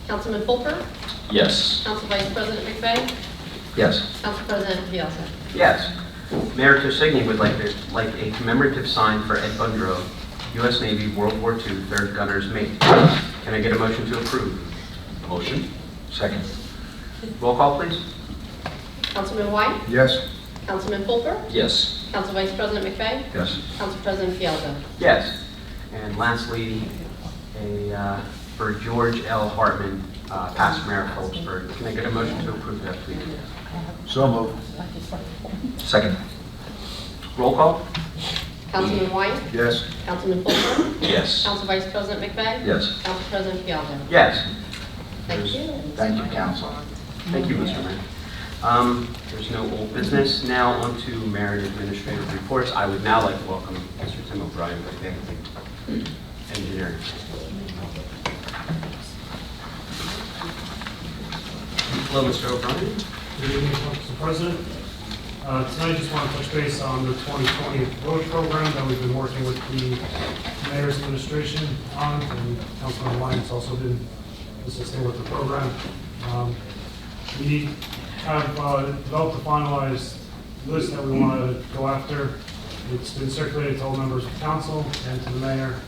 Councilman Fulper, Yes. Council Vice President McVeigh, Yes. Council President Piazza. Yes. Mayor Tosigny would like a commemorative sign for Ed Bundro, U.S. Navy World War II 3rd Gunner's Mate. Can I get a motion to approve? Motion. Second. Roll call, please. Councilman Wyatt, Yes. Councilman Fulper, Yes. Council Vice President McVeigh, Yes. Council President Piazza. Yes. And lastly, for George L. Hartman, past mayor of Phillipsburg. Can I get a motion to approve that, please? So moved. Second. Roll call? Councilman Wyatt, Yes. Councilman Fulper, Yes. Council Vice President McVeigh, Yes. Council President Piazza. Yes. Thank you. Thank you, council. Thank you, Mr. Mayor. There's no old business. Now on to mayor and administrative reports. I would now like to welcome Mr. Tim O'Brien with the engineering. Hello, Mr. O'Brien. Good evening, Mr. President. Tonight, I just want to touch base on the 2020 road program that we've been working with the mayor's administration on, and Councilman Lyons also been assisting with the program. We have developed a finalized list that we want to go after It's been circulated to all members of council and to the mayor.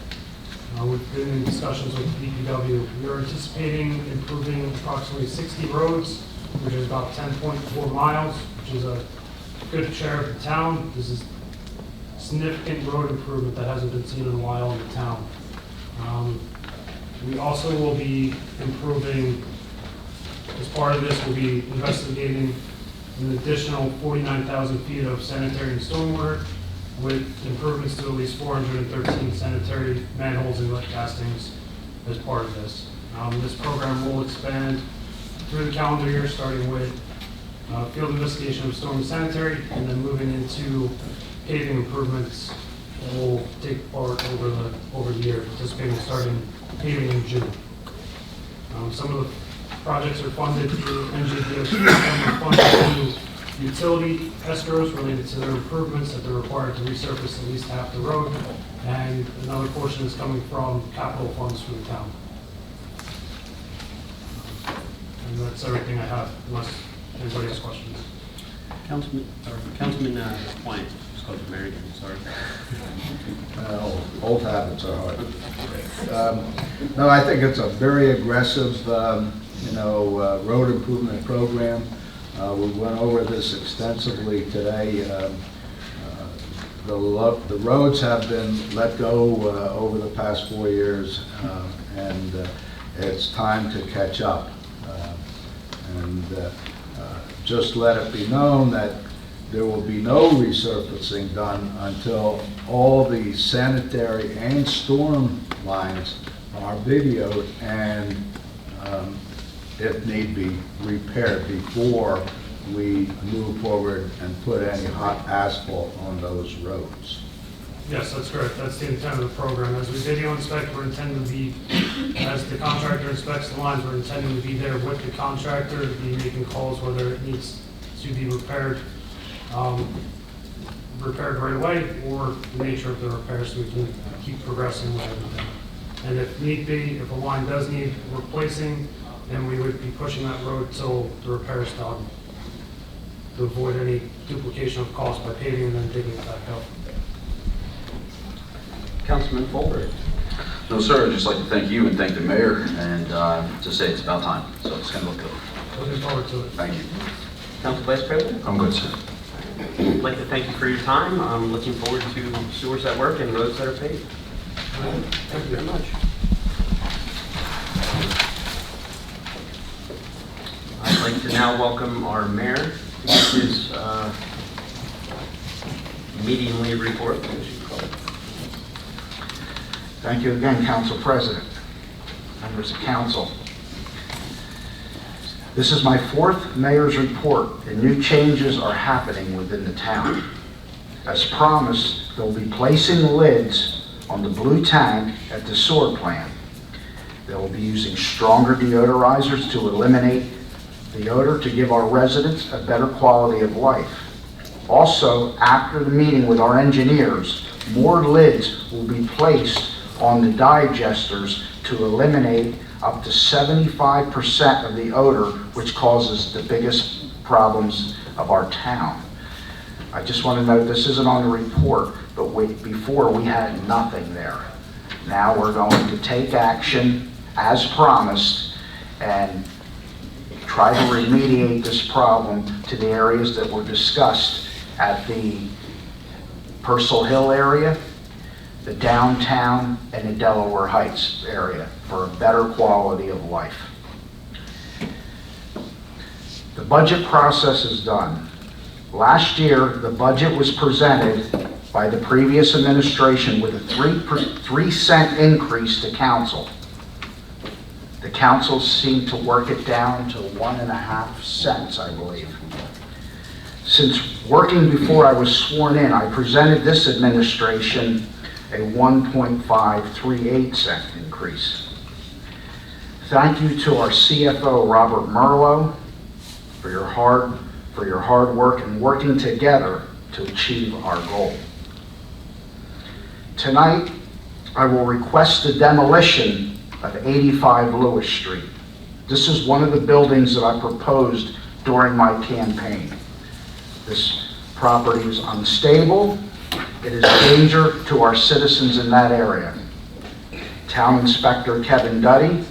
We've been in discussions with DPW. We are anticipating improving approximately 60 roads, which is about 10.4 miles, which is a good share of the town. This is significant road improvement that hasn't been seen in a while in the town. We also will be improving, as part of this, we'll be investigating an additional 49,000 feet of sanitary and stormwater with improvements to at least 413 sanitary manholes and wet castings as part of this. This program will expand through the calendar year, starting with field investigation of storm and sanitary, and then moving into paving improvements that will take part over the year, anticipating starting paving in June. Some of the projects are funded through NJDOT, some are funded through utility escrows related to their improvements that they're required to resurface at least half the road, and another portion is coming from capital funds for the town. And that's everything I have, unless anybody has questions. Councilman Wyatt, just called you Mary again, sorry. Old habits are hard. No, I think it's a very aggressive, road improvement program. We went over this extensively today. The roads have been let go over the past 4 years, and it's time to catch up. Just let it be known that there will be no resurfacing done until all the sanitary and storm lines are videoed and, if need be, repaired before we move forward and put any hot asphalt on those roads. Yes, that's correct. That's the intent of the program. As we video inspect, we're intending to be, as the contractor inspects the lines, we're intending to be there with the contractor, to be making calls whether it needs to be repaired right away, or the nature of the repair, so we can keep progressing with everything. And if need be, if a line does need replacing, then we would be pushing that road till the repair is done, to avoid any duplication of cost by paving and then digging it back up. Councilman Fulbright. No, sir, I'd just like to thank you and thank the mayor, and to say it's about time, so it's going to look good. Looking forward to it. Thank you. Council Vice President. I'm good, sir. I'd like to thank you for your time. I'm looking forward to sewers that work and roads that are paved. Thank you very much. I'd like to now welcome our mayor to give his meeting lead report. Thank you again, Council President, members of council. This is my 4th mayor's report, and new changes are happening within the town. As promised, they'll be placing lids on the blue tank at the sewer plant. They will be using stronger deodorizers to eliminate the odor to give our residents a better quality of life. Also, after the meeting with our engineers, more lids will be placed on the digesters to eliminate up to 75% of the odor, which causes the biggest problems of our town. I just want to note, this isn't on the report, but before we had nothing there. Now we're going to take action as promised and try to remediate this problem to the areas that were discussed at the Purcell Hill area, the downtown, and the Delaware Heights area for a better quality of life. The budget process is done. Last year, the budget was presented by the previous administration with a 3-cent increase to council. The council seemed to work it down to 1.5 cents, I believe. Since working before I was sworn in, I presented this administration a 1.538 cent increase. Thank you to our CFO, Robert Merlo, for your hard work and working together to achieve our goal. Tonight, I will request the demolition of 85 Lewis Street. This is one of the buildings that I proposed during my campaign. This property is unstable, It is a danger to our citizens in that area. Town Inspector Kevin Duddy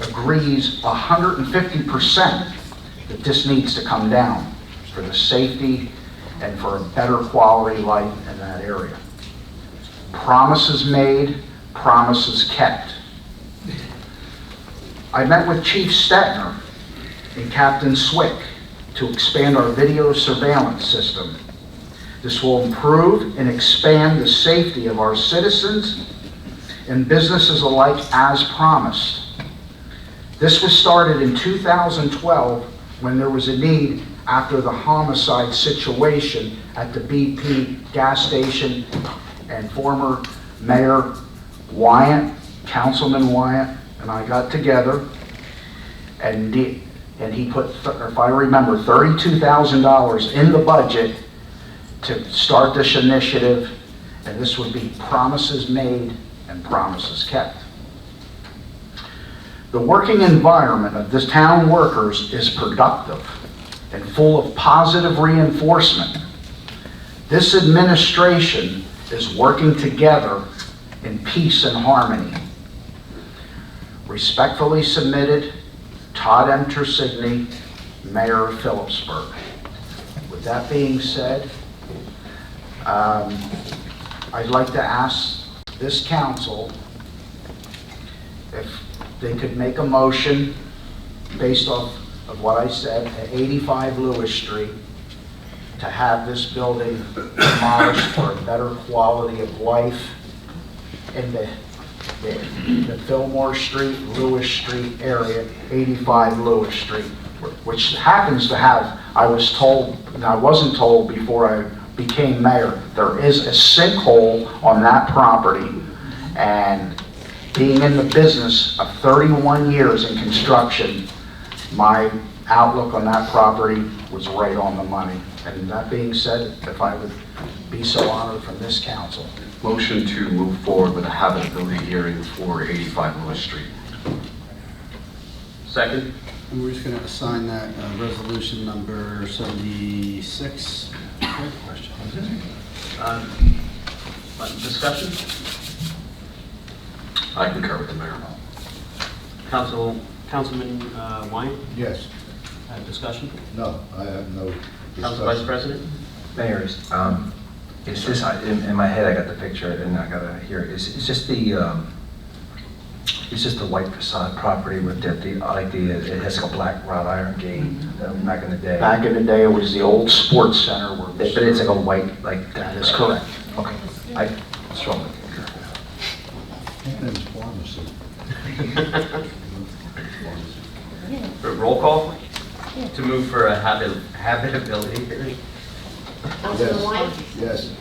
agrees 150% that this needs to come down for the safety and for a better quality life in that area. Promises made, promises kept. I met with Chief Stetner and Captain Swick to expand our video surveillance system. This will improve and expand the safety of our citizens and businesses alike as promised. This was started in 2012 when there was a need after the homicide situation at the BP gas station, and former Mayor Wyatt, Councilman Wyatt, and I got together, and he put, if I remember, $32,000 in the budget to start this initiative, and this would be promises made and promises kept. The working environment of this town workers is productive and full of positive reinforcement. This administration is working together in peace and harmony. Respectfully submitted, Todd M. Tersigny, Mayor of Phillipsburg. With that being said, I'd like to ask this council if they could make a motion based off of what I said at 85 Lewis Street to have this building demolished for a better quality of life in the Fillmore Street, Lewis Street area, 85 Lewis Street, which happens to have, I was told, and I wasn't told before I became mayor, there is a sinkhole on that property, and being in the business of 31 years in construction, my outlook on that property was right on the money. And that being said, if I would be so honored from this council. Motion to move forward with a habitability hearing for 85 Lewis Street. Second? And we're just going to assign that resolution number 76. Discussion? I concur with the mayor. Councilman Wine, Yes. discussion? No, I have no Council Vice discussion. President? Mayor, is this, in my head I got the picture and I gotta hear it. Is this the white facade property with it has like a black wrought iron gate back in the day? Back in the day, it was the old sports center where. But it's like a white, like. That is correct. Okay. I strongly concur. And it's pharmacy. Roll call to move for a habitability hearing. Councilman Wine? Yes.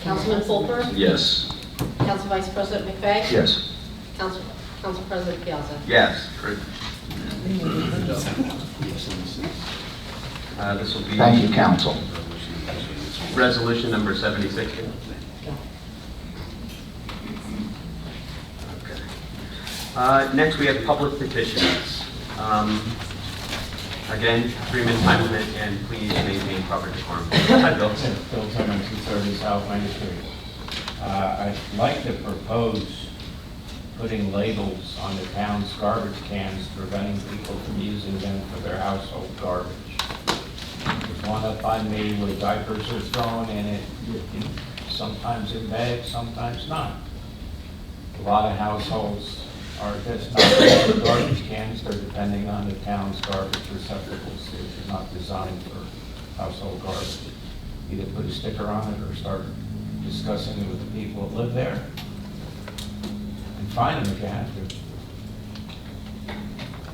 Councilman Fulper? Yes. Council Vice President McVeigh? Yes. Council President Piazza? Yes. This will be. Thank you, council. Resolution number 76. Okay. Next, we have public petitions. Again, 3-minute time limit, and please maintain proper decorum. Hi, Bill. Bill Timmons, 230 South Main Street. I'd like to propose putting labels on the town's garbage cans preventing people from using them for their household garbage. There's one up by me where diapers are thrown in it, sometimes in bags, sometimes not. A lot of households are just not using garbage cans, they're depending on the town's garbage receptacles. They're not designed for household garbage. Either put a sticker on it or start discussing it with the people that live there. And fine them if you have to.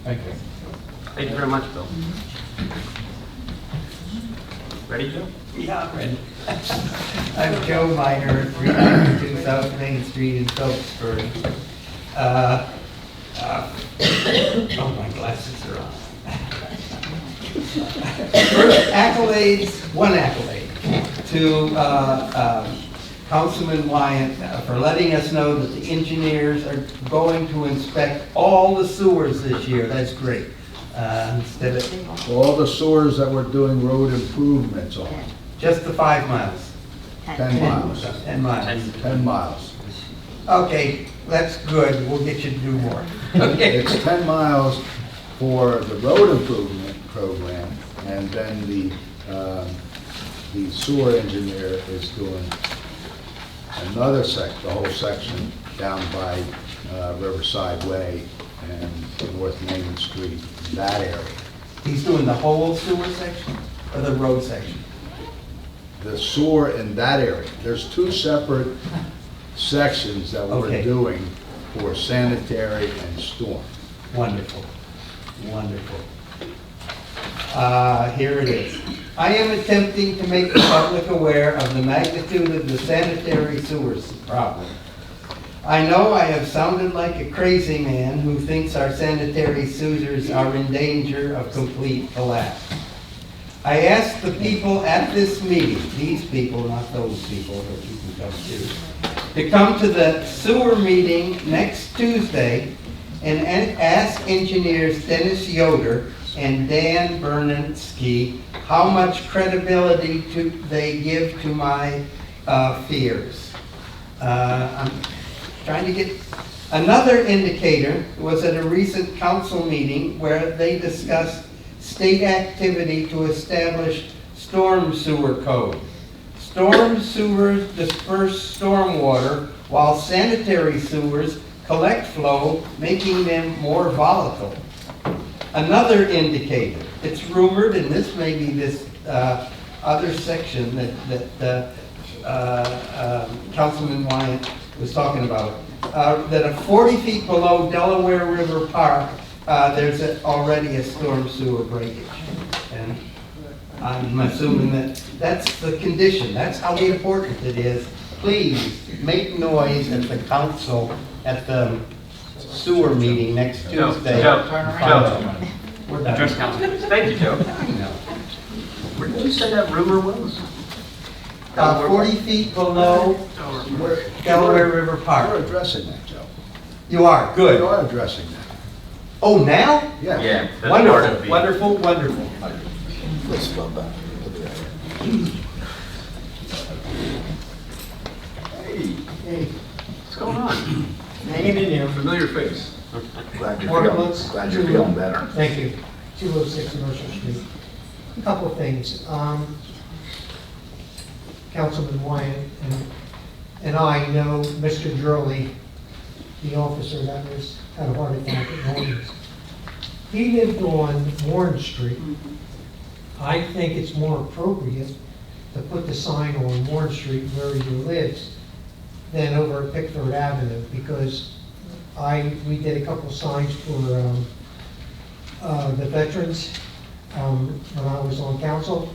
Thank you. Thank you very much, Bill. Ready, Joe? Yeah, I'm ready. I'm Joe Minor, 392 South Main Street in Phillipsburg. Oh, my glasses are on. First accolades, one accolade to Councilman Wyatt for letting us know that the engineers are going to inspect all the sewers this year. That's great. Instead of All the sewers that we're doing road improvements on. just the 5 miles. 10 miles. 10 miles. 10 miles. Okay, that's good, we'll get you to do more. Okay. It's 10 miles for the road improvement program, and then the sewer engineer is doing another the whole section down by Riverside Way and North Main Street, that area. He's doing the whole sewer section or the road section? The sewer in that area. There's two separate sections that we're Okay. doing for sanitary and storm. Wonderful, wonderful. Here it is. I am attempting to make the public aware of the magnitude of the sanitary sewers problem. I know I have sounded like a crazy man who thinks our sanitary sewers are in danger of complete collapse. I asked the people at this meeting, these people, not those people that you can come to come to the sewer meeting next Tuesday and ask engineers Dennis Yoder and Dan Bernansky how much credibility they give to my fears. I'm trying to get another indicator was at a recent council meeting where they discussed state activity to establish storm sewer code. Storm sewers disperse stormwater while sanitary sewers collect flow, making them more volatile. Another indicator, it's rumored, and this may be this other section that Councilman Wyatt was talking about, that 40 feet below Delaware River Park, there's already a storm sewer breakage. And I'm assuming that that's the condition, that's how important it is. Please make noise at the council at the sewer meeting next Tuesday. Joe, We're done. Address council, please. Thank you, Joe. Where did you say that rumor was? 40 feet below Delaware River We're Park. addressing that, Joe. You are, We good. are addressing that. Oh, now? Yeah. Yeah, that's part of Wonderful, the. wonderful, wonderful. Let's slow down. Hey, what's going on? Hanging in there. Familiar face. Glad Glad you're feeling better. Thank you. 206 Mercer Street. A couple of things. Councilman Wyatt and I know Mr. Droley, the officer that had a heart attack at Morgan's. He lived on Warren Street. I think it's more appropriate to put the sign on Warren Street where he lives than over at Pickford Avenue, because we did a couple signs for the veterans when I was on council,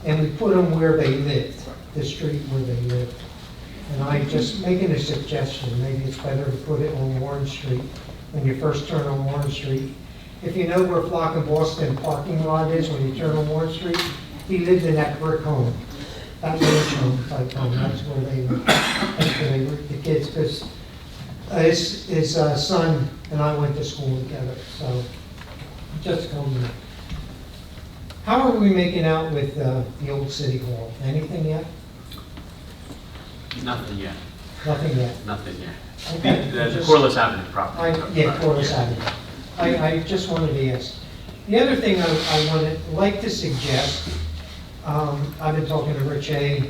and we put them where they lived, the street where they lived. And I'm just making a suggestion, maybe it's better to put it on Warren Street when you first turn on Warren Street. If you know where Flock and Boston parking lot is when you turn on Warren Street, he lived in that brick home, that ranch home type home. That's where they were, the kids, because his son and I went to school together, so just come here. How are we making out with the old city hall? Anything yet? Nothing yet. Nothing yet. Nothing yet. Okay. The Corliss Avenue property. Yeah, Corliss Avenue. I just wanted to ask. The other thing I like to suggest, I've been talking to Rich A.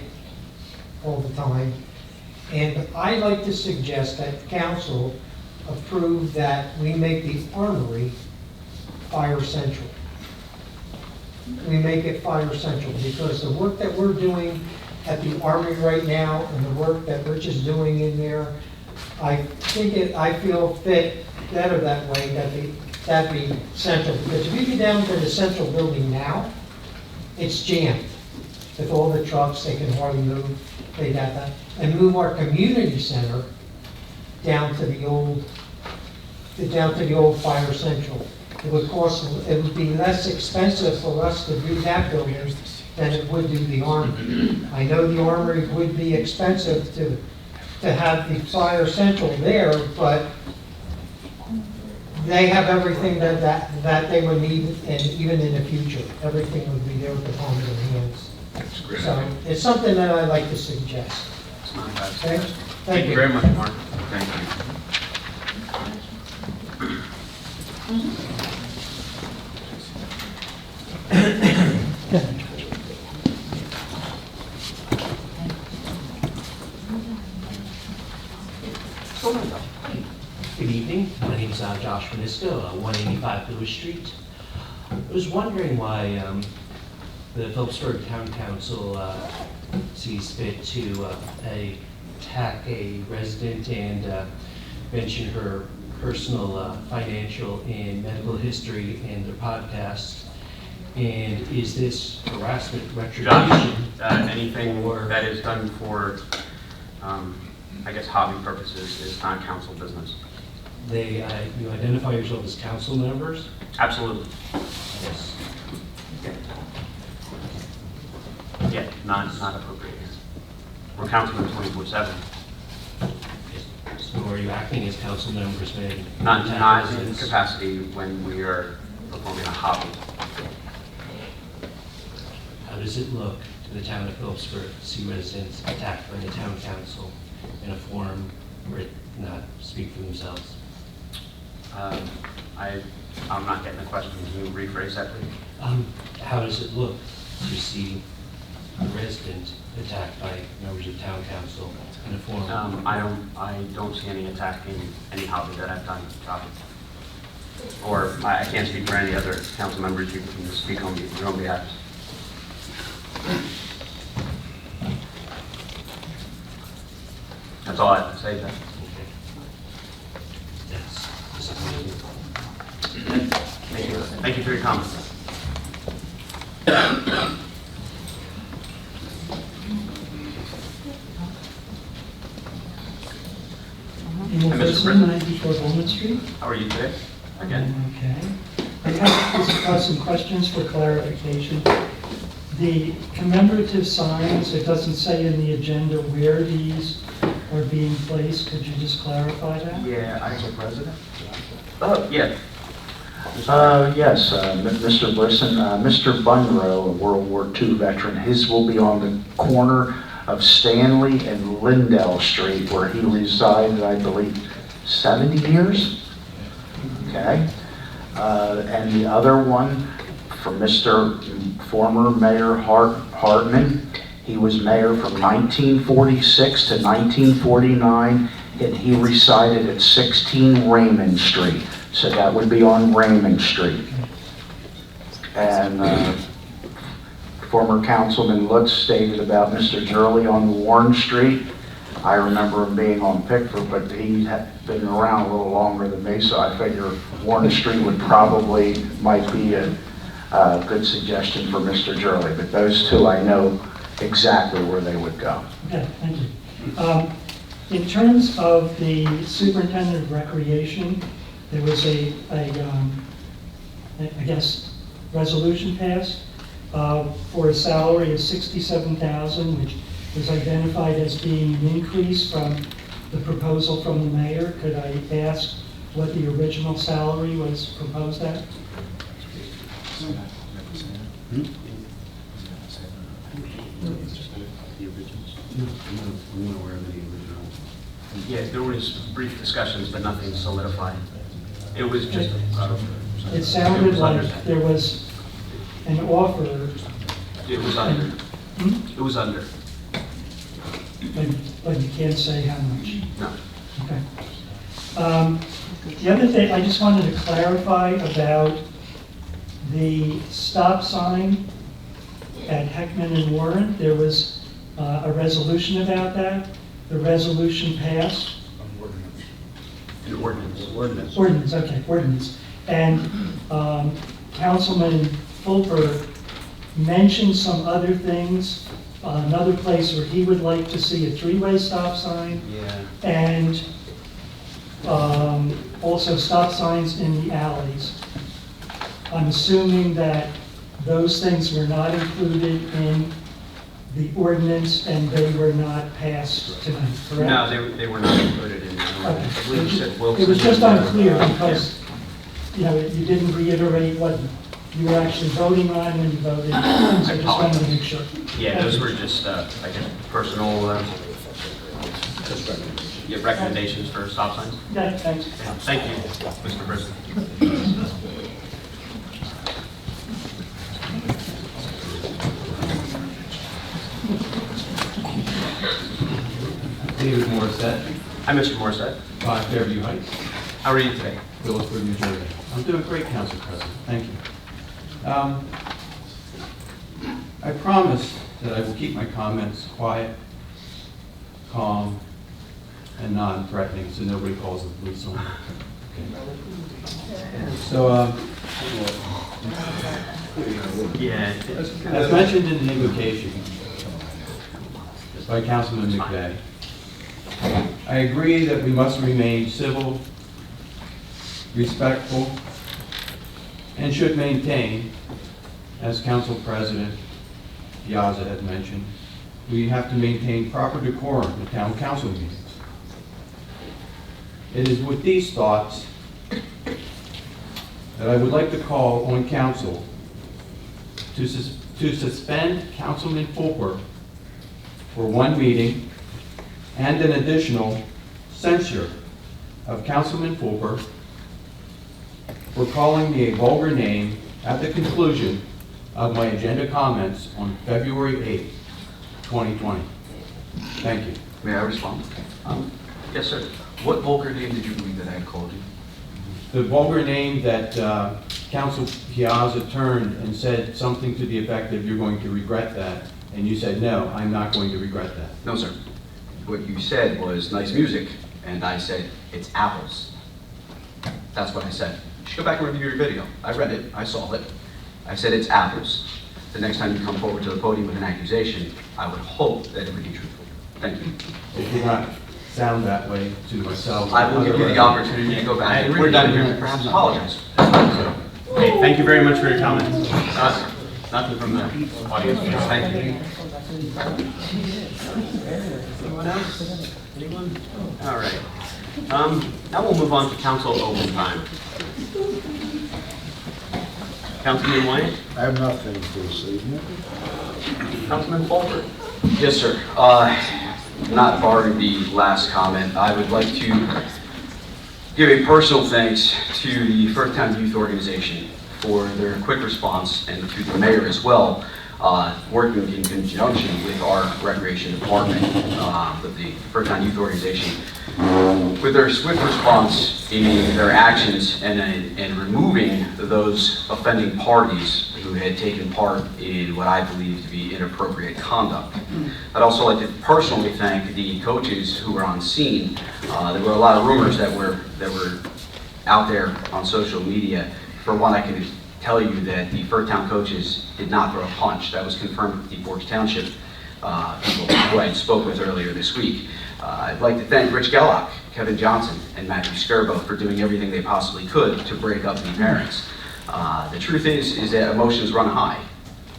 all the time, and I'd like to suggest that council approve that we make the armory fire central. We make it fire central, because the work that we're doing at the armory right now and the work that Rich is doing in there, I feel fit better that way, that be central. Because if you get down to the central building now, it's jammed with all the trucks, they can hardly move, they got that. And move our community center down to the old fire central. It would be less expensive for us to do that building than it would do the armory. I know the armory would be expensive to have the fire central there, but they have everything that they would need, and even in the future, everything would be there at the palm of their hands. So it's something that I'd like to suggest. It's not bad. Okay? Thank you very much, Mark. Thank you. Good evening. My name is Josh Manisco, 185 Lewis Street. I was wondering why the Phillipsburg Town Council sees fit to attack a resident and mention her personal financial and medical history in their podcast. And is this harassment retribution? Josh, anything that is done for, I guess, hobby purposes is not council business. You identify yourself as council members? Absolutely. Yes. Yeah, not appropriate. We're councilmen 24/7. So are you acting as council members when? Not in capacity when we are performing a hobby. How does it look to the town of Phillipsburg to see residents attacked by the town council in a forum where it not speak for themselves? I'm not getting the question. Can you rephrase that, please? How does it look to see a resident attacked by members of town council in a forum? I don't see any attack in any hobby that I've done, Josh. Or I can't speak for any other council members. You can speak on your own behalf. That's all I have to say, Jeff. Yes. Disappointing. Thank you. Thank you for your comments. Emil Mr. Wilson, President. 94 Bowman Street. How are you today? Again. Okay. I have some questions for clarification. The commemorative signs, it doesn't say in the agenda where these are being placed. Could you just clarify that? Yeah, Council President? yeah. Yes, Mr. Brisson, Mr. Bunro, a World War II veteran, his will be on the corner of Stanley and Lindell Street, where he resided, I believe, 70 years? Okay. And the other one for Mr. former Mayor Hartman. He was mayor from 1946 to 1949, and he resided at 16 Raymond Street. So that would be on Raymond Street. And former Councilman Lutz stated about Mr. Jurley on Warren Street. I remember him being on Pickford, but he had been around a little longer than me, so I figure Warren Street might be a good suggestion for Mr. Jurley. But those two, I know exactly where they would go. Okay, thank you. In terms of the Superintendent of Recreation, there was I guess, resolution passed for a salary of $67,000, which was identified as being an increase from the proposal from the mayor. Could I ask what the original salary was proposed at? I'm not aware of any original. Yeah, there was brief discussions, but nothing solidified. It was just. It sounded like there was an offer. It was under. It was under. But you can't say how much. No. Okay. The other thing, I just wanted to clarify about the stop sign at Heckman and Warren. There was a resolution about that. The resolution passed. An ordinance. Ordinance, okay, ordinance. And Councilman Fulper mentioned some other things, another place where he would like to see a three-way stop sign. Yeah. And also stop signs in the alleys. I'm assuming that those things were not included in the ordinance and they were not passed tonight, correct? No, they were not included in that. I believe you said Wilson. It was just unclear because, you know, you didn't reiterate what you were actually voting on when you voted, so I just wanted to make sure. Yeah, those were just, I guess, personal, yeah, recommendations for stop signs. Yeah, thanks. Yeah, thank you, Mr. President. David Morissette, Hi, Mr. Morissette. 5 Fairview Heights, How are you today? Phillipsburg, New Jersey. I'm doing great, Council President. Thank you. I promise that I will keep my comments quiet, calm, and non-threatening, so nobody calls the police on me. Okay. So, Yeah. as mentioned in the invocation by Councilman McVeigh, I agree that we must remain civil, respectful, and should maintain, as Council President Piazza had mentioned, we have to maintain proper decorum at town council meetings. It is with these thoughts that I would like to call on council to suspend Councilman Fulper for one meeting and an additional censure of Councilman Fulper for calling me a vulgar name at the conclusion of my agenda comments on February 8th, 2020. Thank you. May I respond? Yes, sir. What vulgar name did you believe that I had called you? The vulgar name that Council Piazza turned and said something to the effect of, "You're going to regret that," and you said, "No, I'm not going to regret that." No, sir. What you said was nice music, and I said, it's apples. That's what I said. You should go back and review your video. I read it, I saw it. I said it's apples. The next time you come forward to the podium with an accusation, I would hope that it would be truthful. Thank you. It did not sound that way to myself. I will give you the opportunity to go back. We're done here. Perhaps apologize. Okay, thank you very much for your comments. Nothing from the audience. Thank you. Anyone else? Anyone? All right. Now we'll move on to council open time. Councilman Wyatt? I have nothing this evening. Councilman Fulford? Yes, sir. Not barring the last comment, I would like to give a personal thanks to the First Town Youth Organization for their quick response, and to the mayor as well, working in conjunction with our recreation department, with the First Town Youth Organization, with their swift response in their actions and removing those offending parties who had taken part in what I believe to be inappropriate conduct. I'd also like to personally thank the coaches who were on scene. There were a lot of rumors that were out there on social media. For one, I can tell you that the First Town coaches did not throw a punch. That was confirmed with the Forks Township people who I spoke with earlier this week. I'd like to thank Rich Gellock, Kevin Johnson, and Matthew Skirbo for doing everything they possibly could to break up the parents. The truth is that emotions run high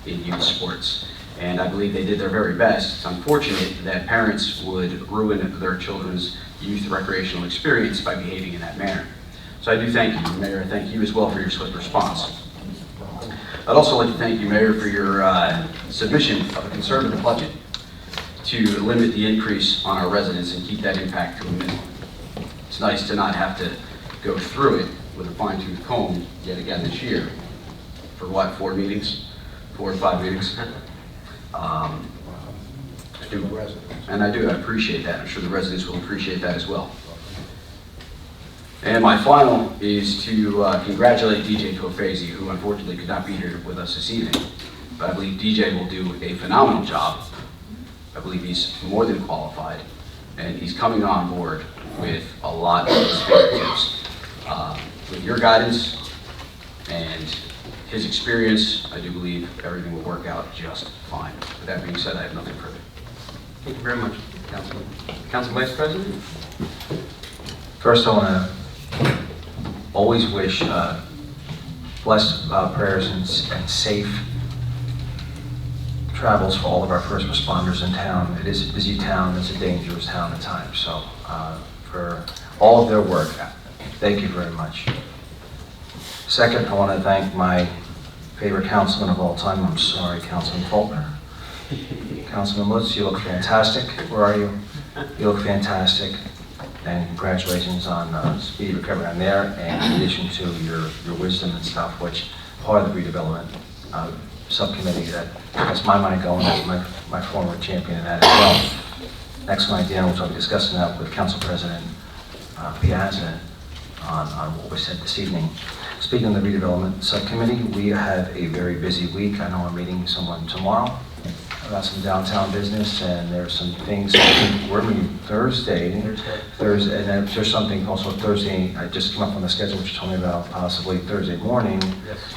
in youth sports, and I believe they did their very best. It's unfortunate that parents would ruin their children's youth recreational experience by behaving in that manner. So I do thank you, Mayor. I thank you as well for your swift response. I'd also like to thank you, Mayor, for your submission of a conservative budget to limit the increase on our residents and keep that impact to a minimum. It's nice to not have to go through it with a fine-tooth comb yet again this year. For what, 4 meetings? 4 or 5 meetings? I appreciate that. I'm sure the residents will appreciate that as well. And my final is to congratulate DJ Tofezi, who unfortunately could not be here with us this evening. But I believe DJ will do a phenomenal job. I believe he's more than qualified, and he's coming on board with a lot of experience. With your guidance and his experience, I do believe everything will work out just fine. With that being said, I have nothing further. Thank you very much, Councilman. Council Vice President? First, I want to always wish blessed prayers and safe travels for all of our first responders in town. It is a busy town. It's a dangerous town at times. So for all of their work, thank you very much. Second, I want to thank my favorite councilman of all time, I'm sorry, Councilman Faulkner. Councilman Lutz, you look fantastic. Where are you? You look fantastic. And congratulations on speedy recovery on there, and in addition to your wisdom and stuff, which part of the redevelopment subcommittee that's my mind going, that's my former champion in that as well. Next one idea, which I'll be discussing that with Council President Piazza on what was said this evening. Speaking of the redevelopment subcommittee, we have a very busy week. I know I'm meeting someone tomorrow about some downtown business, and there's some things, I think we're meeting Thursday, and then there's something also Thursday, I just came up on the schedule, which you told me about possibly Thursday morning,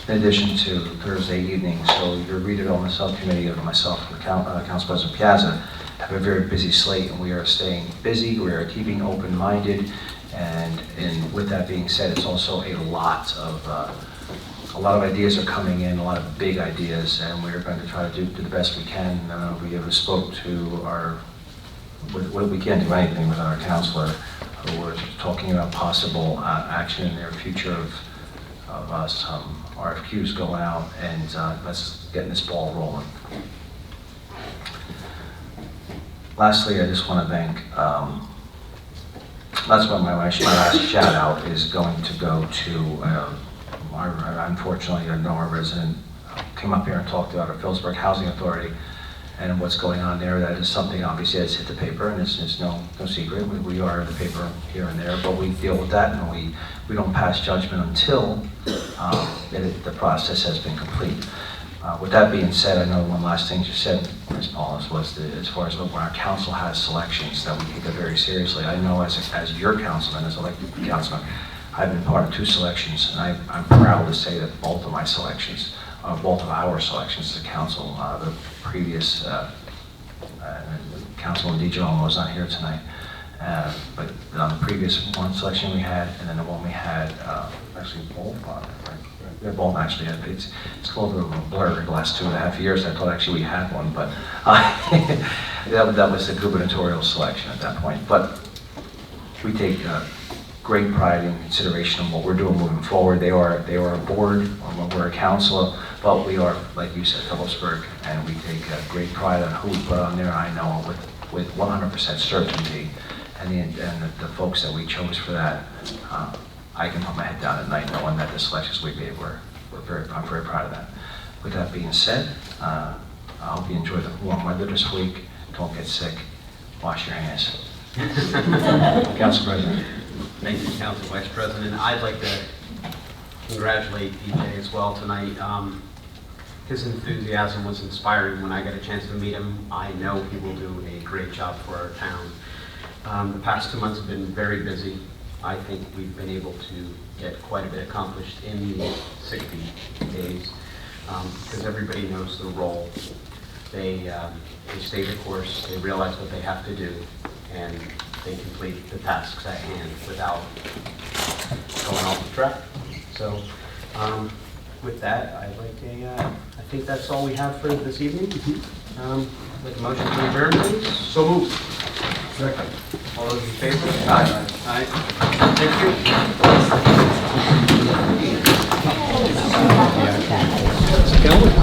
in addition to Thursday evening. So your redevelopment subcommittee of myself and Council President Piazza have a very busy slate, and we are staying busy, we are keeping open-minded, and with that being said, it's also a lot of ideas are coming in, a lot of big ideas, and we're going to try to do the best we can. We have spoke to we can't do anything without our counselor, who we're talking about possible action in the near future of us, RFQs going out, and let's get this ball rolling. Lastly, I just want to thank, that's what my last shout out is going to go to, unfortunately, I know our resident came up here and talked about our Phillipsburg Housing Authority and what's going on there. That is something obviously that's hit the paper, and it's no secret. We are in the paper here and there, but we deal with that, and we don't pass judgment until the process has been complete. With that being said, I know one last thing you said, Ms. Paulus, was as far as when our council has selections, that we take it very seriously. I know as your councilman, as elected councilman, I've been part of 2 selections, and I'm proud to say that both of our selections as a council, the previous Councilman DiGiorno was not here tonight, but on the previous one selection we had, and then the one we had, actually both on it, right? They're both actually, it's a little bit of a blur the last 2.5 years. I thought actually we had one, but that was a gubernatorial selection at that point. But we take great pride in consideration of what we're doing moving forward. They are a board, or we're a council, but we are, like you said, Phillipsburg, and we take great pride on who we put on there. I know with 100% certainty, and the folks that we chose for that, I can put my head down at night knowing that the selections we made I'm very proud of that. With that being said, I hope you enjoy the warm weather this week. Don't get sick. Wash your hands. Council President. Thank you, Council Vice President. I'd like to congratulate DJ as well tonight. His enthusiasm was inspiring when I got a chance to meet him. I know he will do a great job for our town. The past 2 months have been very busy. I think we've been able to get quite a bit accomplished in the 60 days because everybody knows the role. They stay the course, they realize what they have to do, and they complete the tasks at hand without going off the track. So with that, I think that's all we have for this evening. Like a motion to adjourn, please? So moved. Second. All those in favor? Aye. Aye. Thank you.